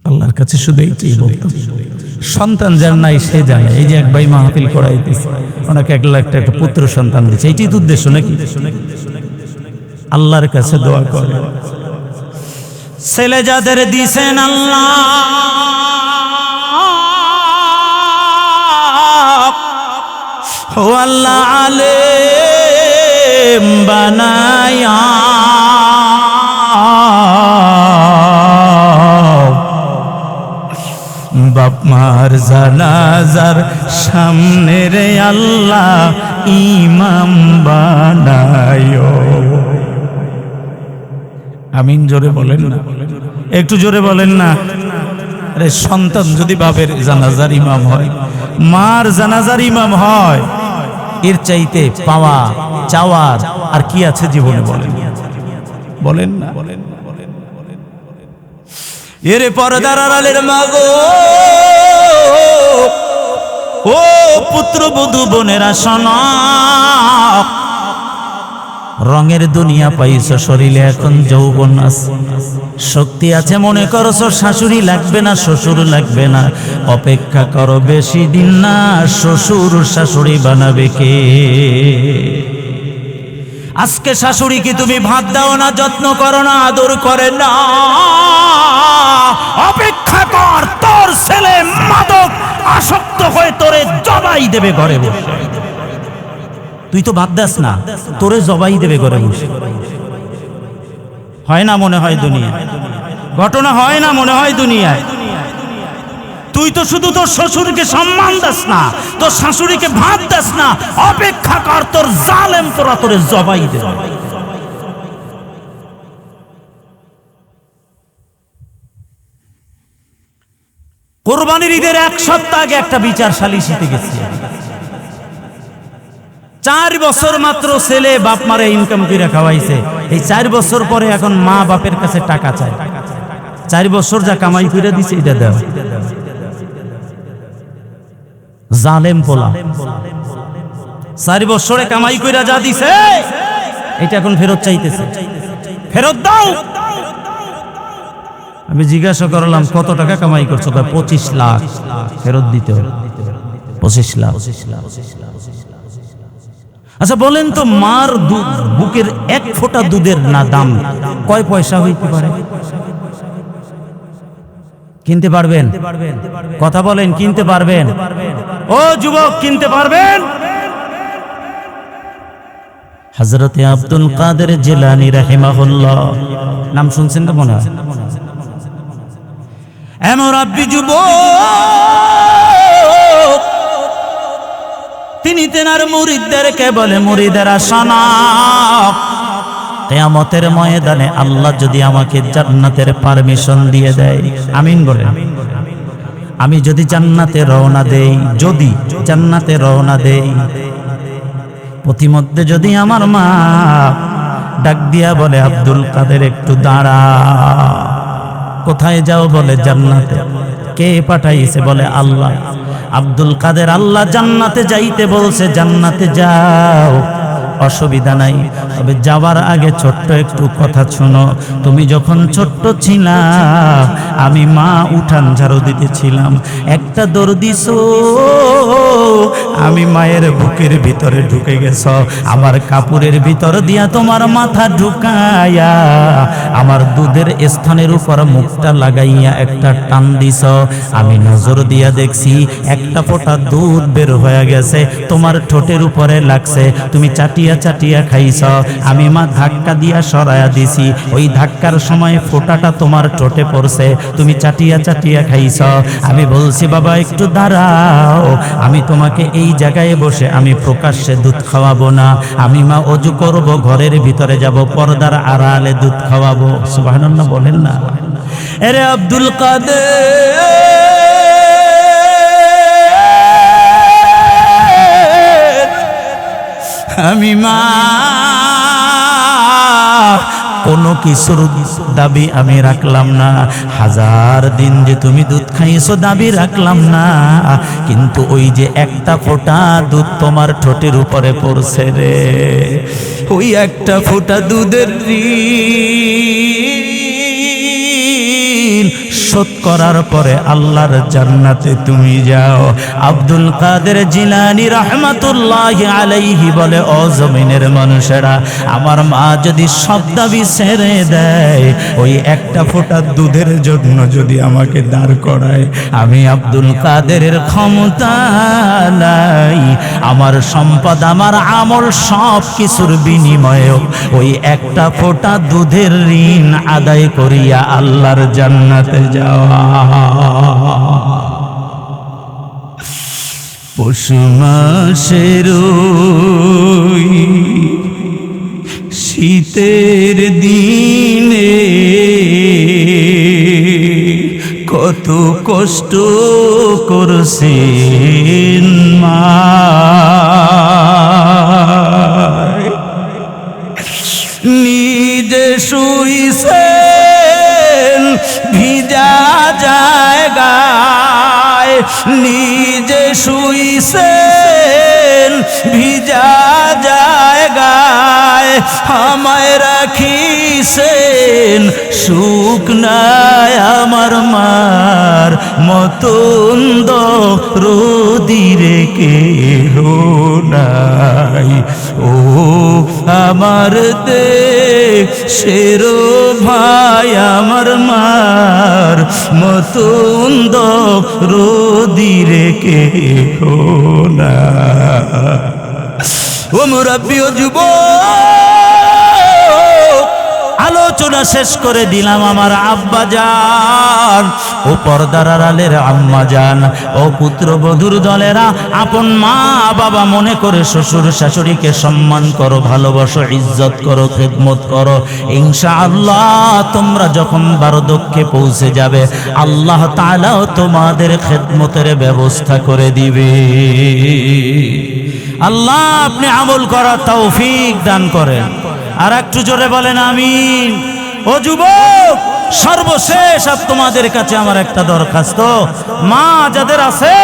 আল্লাহর কাছে শুধু এইটাই বলতাম, সন্তান যার নাই সে জানে। এই যে এক ভাই মাহফিল করাইতেছে, ওনাকে 1 লাখ একটা পুত্র সন্তান দিচ্ছে, এইটাই তো উদ্দেশ্য নাকি? আল্লাহর কাছে দোয়া করে, ছেলে যাদের দিছেন আল্লাহ, ও আল্লাহ আলেম বানায়া বাপ মার জানাজার সামনে রে আল্লাহ ইমাম বানায়ো। আমিন জোরে বলেন না, একটু জোরে বলেন না। আরে সন্তান যদি বাপের জানাজার ইমাম হয়, মার জানাজার ইমাম হয়, এর চাইতে পাওয়া চাওয়ার আর কি আছে জীবনে? বলেন বলেন না। এরে পর্দার আড়ালের মাগো, ও পুত্রবধূ বোনেরা শোনো, রঙের দুনিয়া পাইছো, শরীরে এখন যৌবন আছে, শক্তি আছে, মনে করছো শাশুড়ি লাগবে না, শ্বশুর লাগবে না। অপেক্ষা করো, বেশি দিন না, শ্বশুর শাশুড়ি বানাবে কে? আজকে শাশুড়িকে তুমি ভাত দাও না, যত্ন করো না, আদর করে না, অপেক্ষা কর, তোর ছেলে মাদক আসক্ত হয়ে তোরে জবাই দেবে ঘরে বসে। তুই তো ভাত দাস না, তোরে জবাই দেবে ঘরে বসে। হয় না মনে হয় দুনিয়া ঘটনা? হয় না মনে হয় দুনিয়ায়? তুই তো শুধু তোর শ্বশুরকে সম্মান দাস না, তোর শাশুড়িকে ভাত দাস না, অপেক্ষা কর, তোর জালেম তোরা তোরে জবাই দেবে। কোরবানির ঈদের 1 সপ্তাহ আগে একটা বিচার সালিসিতে গেছি, 4 বছর মাত্র ছেলে বাপ মারে ইনকাম করে খাওয়াইছে, এই 4 বছর পরে এখন মা বাপের কাছে টাকা চায়। 4 বছর যা কামাই করে দিছে এটা দাও। জালেম পোলা 4 বছরে কামাই করে যা দিছে এটা এখন ফেরত চাইতেছে, ফেরত দাও। আমি জিজ্ঞাসা করলাম কত টাকা কামাই করছো? 25 লাখ। ফেরত দিতে হবে 25 লাখ। আচ্ছা বলেন তো, মার বুকের 1 ফোঁটা দুধের না দাম কয় পয়সা হইতে পারে? কিনতে পারবেন? কথা বলেন, কিনতে পারবেন? ও যুবক, কিনতে পারবেন? হযরতে আব্দুল কাদের জিলানী রাহিমাহুল্লাহ, নাম শুনছেন তো মনে হয়। এমন রাব্বি যুবক, তিনি তেনার মুরিদদেরকে বলে, মুরিদেরা শোনো, কিয়ামতের ময়দানে আল্লাহ যদি আমাকে জান্নাতের পারমিশন দিয়ে দেয়, আমিন বলেন, আমি যদি জান্নাতে রওনা দেই, যদি জান্নাতে রওনা দেই, প্রতিমধ্যে যদি আমার মা ডাক দিয়া বলে, আব্দুল কাদের একটু দাঁড়া। কোথায় যাও? বলে জান্নাতে। কে পাঠাইছে? বলে আল্লাহ। আব্দুল কাদের, আল্লাহ জান্নাতে যাইতে বলছে, জান্নাতে যাও, অসুবিধা নাই, তবে যাওয়ার আগে ছোট্ট একটু কথা শোনো। তুমি যখন ছোট্ট ছিলা, আমি মা উঠান ঝাড়ু দিতেছিলাম, একটা দৌড় দিছো, আমি মায়ের বুকের ভিতরে ঢুকে গেছ, আমার কাপড়ের ভিতর দিয়া তোমার মাথা ঢুকাইয়া আমার দুধের স্থানের উপর মুখটা লাগাইয়া একটা টান দিছ, আমি নজর দিয়া দেখছি একটা ফোঁটা দুধ বের হয়ে গেছে, তোমার ঠোঁটের উপরে লাগছে, তুমি চাটিয়া চাটিয়া খাইছ, আমি মা ধাক্কা দিয়া সরাইয়া দিছি, ওই ধাক্কার সময় ফোঁটাটা তোমার ঠোঁটে পড়ছে, তুমি চাটিয়া চাটিয়া খাইছ। আমি বলছি বাবা একটু দাঁড়াও, আমি তোমাকে এই জায়গায় বসে আমি প্রকাশ্যে দুধ খাওয়াবো না, আমি মা অজু করব, ঘরের ভিতরে যাব, পর্দার আড়ালে দুধ খাওয়াবো। সুবহানাল্লাহ বলেন না। আরে আব্দুল কাদের, আমি মা কোনো কিছুর দাবি আমি রাখলাম না, 1000 দিন যে তুমি দুধ খাইছো দাবি রাখলাম না, কিন্তু ওই যে একটা ফোঁটা দুধ তোমার ঠোঁটের উপরে পড়ছে রে, ওই একটা ফোঁটা দুধের ঋণ শোধ করার পরে আল্লাহর জান্নাতে তুমি যাও। আব্দুল কাদের জিলানী রাহমাতুল্লাহি আলাইহি বলে, ও জমিনের মানুষেরা, আমার মা যদি সব দাবি ছেড়ে দেয়, ওই একটা ফোঁটা দুধের জন্য যদি আমাকে দাঁড় করায়, আমি আব্দুল কাদেরের ক্ষমতা নাই, আমার সম্পদ আমার আমল সব কিছুর বিনিময়ে ওই একটা ফোঁটা দুধের ঋণ আদায় করিয়া আল্লাহর জান্নাতে যাওয়া। পৌষ মাসের শীতের দিনে কত কষ্ট করছেন মা, নিজে শুইছেন ভিজা জায়গায়, নিজে শুইছেন ভিজা জায়গায়, আমায় রাখিছেন শুকনায়, আমার মার মতন দরদি কেহ নাই, ও আমার দেশের ভাই, আমার মার মতন দরদি কেহ নাই। ও মুরাব্বি, ও যুবক, আলোচনা শেষ করে দিলাম। আমার আব্বা জান, ও পর্দার আড়ালের আম্মা জান, ও পুত্রবধূর দলেরা, আপন মা বাবা মনে করে শ্বশুর শাশুড়িকে সম্মান করো, ভালোবাসো, ইজ্জত করো, খেদমত করো। ইনশাআল্লাহ তোমরা যখন বারদক্ষে পৌঁছে যাবে, আল্লাহ তাআলাও তোমাদের খেদমতের ব্যবস্থা করে দিবে। আল্লাহ আপনি আমল করার তৌফিক দান করেন। আর একটু জোরে বলেন আমিন। ও যুবক, সর্বশেষ আর তোমাদের কাছে আমার একটা দরখাস্ত, মা যাদের আছে,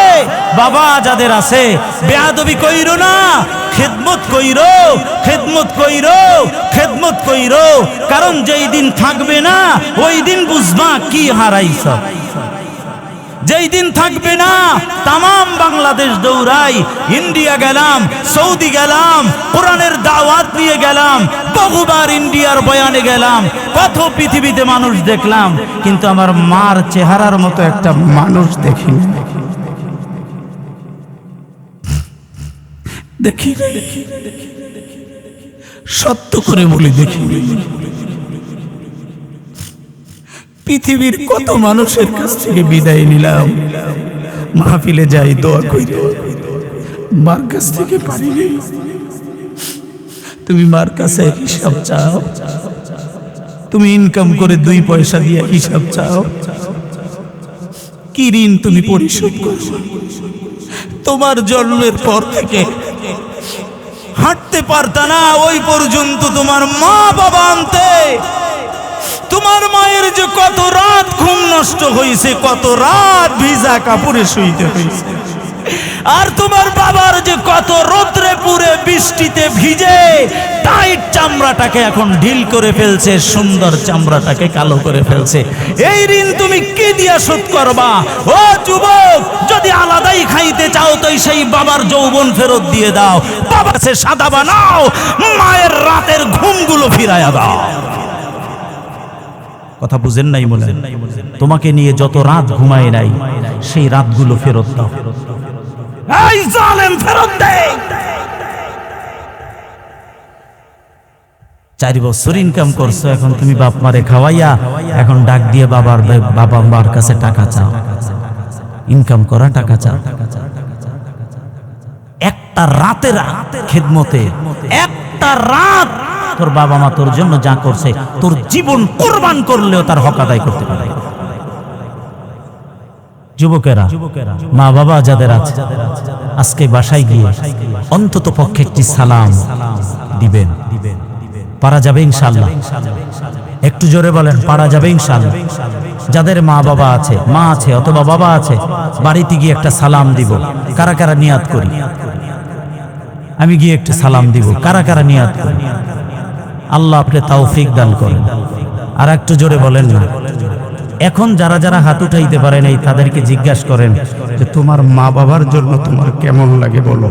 বাবা যাদের আছে, বেয়াদবি কইরো না, খেদমত কইরো, খেদমত কইরো, খেদমত কইরো। কারণ যেই দিন থাকবে না ওই দিন বুঝবা কি হারাইছ। যেই দিন থাকবে না, তামাম বাংলাদেশ দৌড়াই, ইন্ডিয়া গেলাম, সৌদি গেলাম, কোরআনের দাওয়াত নিয়ে গেলাম, বহুবার ইন্ডিয়ার বয়ানে গেলাম, কত পৃথিবীতে মানুষ দেখলাম, কিন্তু আমার মার চেহারার মতো একটা মানুষ দেখিনি। দেখি সত্য করে বলি, দেখি। পৃথিবীর কত মানুষের কাছ থেকে বিদায় নিলাম, মাহফিলে যাই দোয়া করি, মার কাছ থেকে পারিনি। তুমি মার কাছে হিসাব চাও, তুমি ইনকাম করে 2 পয়সা দিয়ে হিসাব চাও, কি ঋণ তুমি পরিশোধ করো? তোমার জন্মের পর থেকে হাঁটতে পারতা না, ওই পর্যন্ত তোমার মা বাবা আনতে। তোমার মায়ের যে কত রাত ঘুম নষ্ট হয়েছে, কত রাত ভিজা কাপড়ে শুইতে হয়েছে, আর তোমার বাবার যে কত রোদ্রে পুরে বৃষ্টিতে ভিজে টাইট চামড়াটাকে এখন ঢিল করে ফেলছে, সুন্দর চামড়াটাকে কালো করে ফেলছে। এই ঋণ তুমি কি দিয়া শোধ করবা? ও যুবক, যদি আলাদাই খাইতে চাও তো সেই বাবার যৌবন ফেরত দিয়ে দাও, বাবার কাছে সাদা বানাও, মায়ের রাতের ঘুমগুলো ফিরাইয়া দাও। কথা বুঝেন নাই মনে? তোমাকে নিয়ে যত রাত ঘুমায় নাই সেই রাতগুলো ফেরত দাও। এই জালেম, ফেরত দে। 4 বছর ইনকাম করছো, এখন তুমি বাপ মারে খাওয়াইয়া এখন ডাক দিয়ে বাবা মার কাছে টাকা চাও, ইনকাম করা টাকা চাও। একটা রাতের খেদমতে, একটা রাত তোর বাবা মা তোর জন্য যা করছে, তোর জীবন কোরবান করলেও তার হক আদায় করতে পারে। যুবকেরা, মা বাবা যাদের আছে, আজকে বাসায় গিয়ে অন্তত পক্ষে একটি সালাম দিবেন। পারা যাবে ইনশাআল্লাহ? একটু জোরে বলেন, পারা যাবে ইনশাআল্লাহ? যাদের মা বাবা আছে, মা আছে অথবা বাবা আছে, বাড়িতে গিয়ে একটা সালাম দিব। কারা কারা নিয়াত করি? আমি গিয়ে একটা সালাম দিব। কারা কারা নিয়াত করি? আল্লাহ আপনি তৌফিক দান করেন। আর একটু জোরে বলেন না। এখন যারা যারা হাত উঠাইতে পারেন এই তাদেরকে জিজ্ঞাসা করেন যে তোমার মা বাবার জন্য তোমার কেমন লাগে বলো।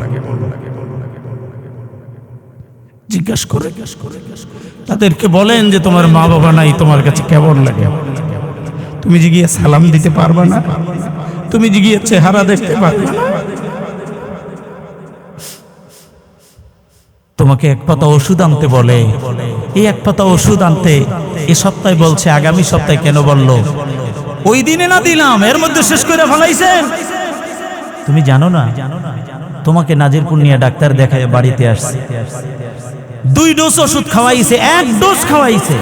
জিজ্ঞাসা করে তাদেরকে বলেন যে তোমার মা বাবা নাই, তোমার কাছে কেমন লাগে? তুমি যে গিয়ে সালাম দিতে পারবা না, তুমি যে গিয়ে চেহারা দেখতে পারবে না। তোমাকে 1 পাতা ওষুধ আনতে বলে, এই 1 পাতা ওষুধ আনতে এ সপ্তাহে বলছে, আগামী সপ্তাহে কেন বললো? ওই দিনে না দিলাম, এর মধ্যে শেষ করে ফেলাইছেন। তুমি জানো না, তোমাকে নাজিরপুর নিয়ে ডাক্তার দেখায় বাড়িতে আসছে, 2 ডোজ ওষুধ খাওয়াইছে, 1 ডোজ খাওয়াইছে,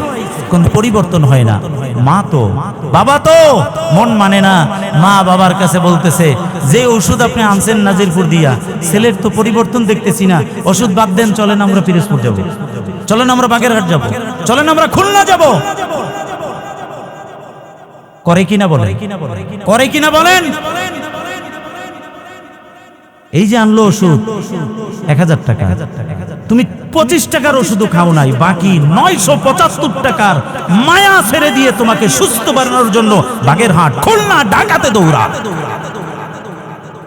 কোন পরিবর্তন হয় না। মা তো, বাবা তো মন মানে না। মা বাবার কাছে বলতেছে যে ওষুধ আপনি আনছেন নাজিরপুর দিয়া, ছেলের তো পরিবর্তন দেখতেছি না, ওষুধ বাদ দেন, চলেন আমরা পিরোজপুর যাব, চলেন আমরা বাগেরহাট যাব, চলেন আমরা খুলনা যাব। করে কিনা বলেন? করে কিনা বলেন? এই যে আনলো ওষুধ 1000 টাকা, তুমি 25 টাকার ওষুধও খাও নাই, বাকি 975 টাকার মায়া ছেড়ে দিয়ে তোমাকে সুস্থ বানানোর জন্য বাগেরহাট, খুলনা, ঢাকাতে দৌড়া।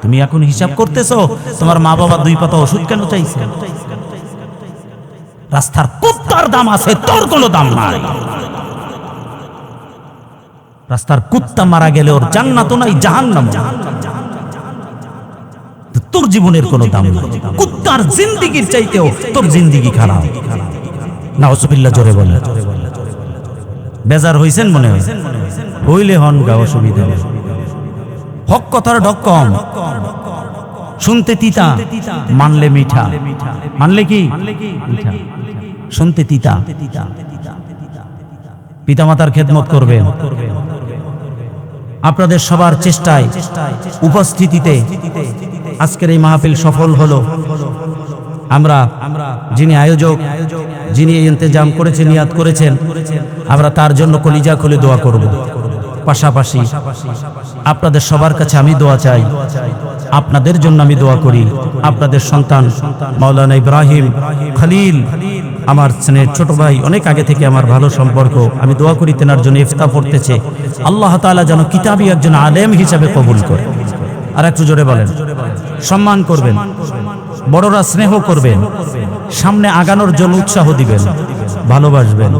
তুমি এখন হিসাব করতেছো তোমার মা বাবা 2 পাতা ওষুধ কেন চাইছে? রাস্তার কুত্তার দাম আছে, তোর কোনো দাম নাই। রাস্তার কুত্তা মারা গেলে ওর জান্নাতও নাই, জাহান্নাম। তোর জীবনের কোনো দাম নাই। কুত্তার জিন্দেগির চাইতেও তোর জিন্দেগি খারাপ। নাউজুবিল্লাহ, জোরে বলে। বেজার হইছেন মনে হয়? হইলে হন গা, অসুবিধা নেই। হক কথার ঢক কম, শুনতে তিতা মানলে মিঠা। মানলে কি মিঠা, শুনতে তিতা। পিতামাতার খেদমত করবেন। আপনাদের সবার চেষ্টায়, উপস্থিতিতে আজকের এই মাহফিল সফল হলো। আমরা যিনি আয়োজক, যিনি এই ইন্তেজাম করেছেন, নিয়াত করেছেন, আমরা তার জন্য কলিজা খুলে দোয়া করব। পাশাপাশি আপনাদের সবার কাছে আমি দোয়া চাই, আপনাদের জন্য আমি দোয়া করি। আপনাদের সন্তান মাওলানা ইব্রাহিম খলিল, আমার স্নেহের ছোট ভাই, অনেক আগে থেকে আমার ভালো সম্পর্ক, আমি দোয়া করি তেনার জন্য ইফতা পড়তেছে, আল্লাহ তাআলা যেন কিতাবী একজন আলেম হিসাবে কবুল করে। আর একটু জোরে বলেন। সম্মান করবেন, বড়রা স্নেহ করবেন, সামনে আগানোর জন্য উৎসাহ দিবেন, ভালোবাসবেন।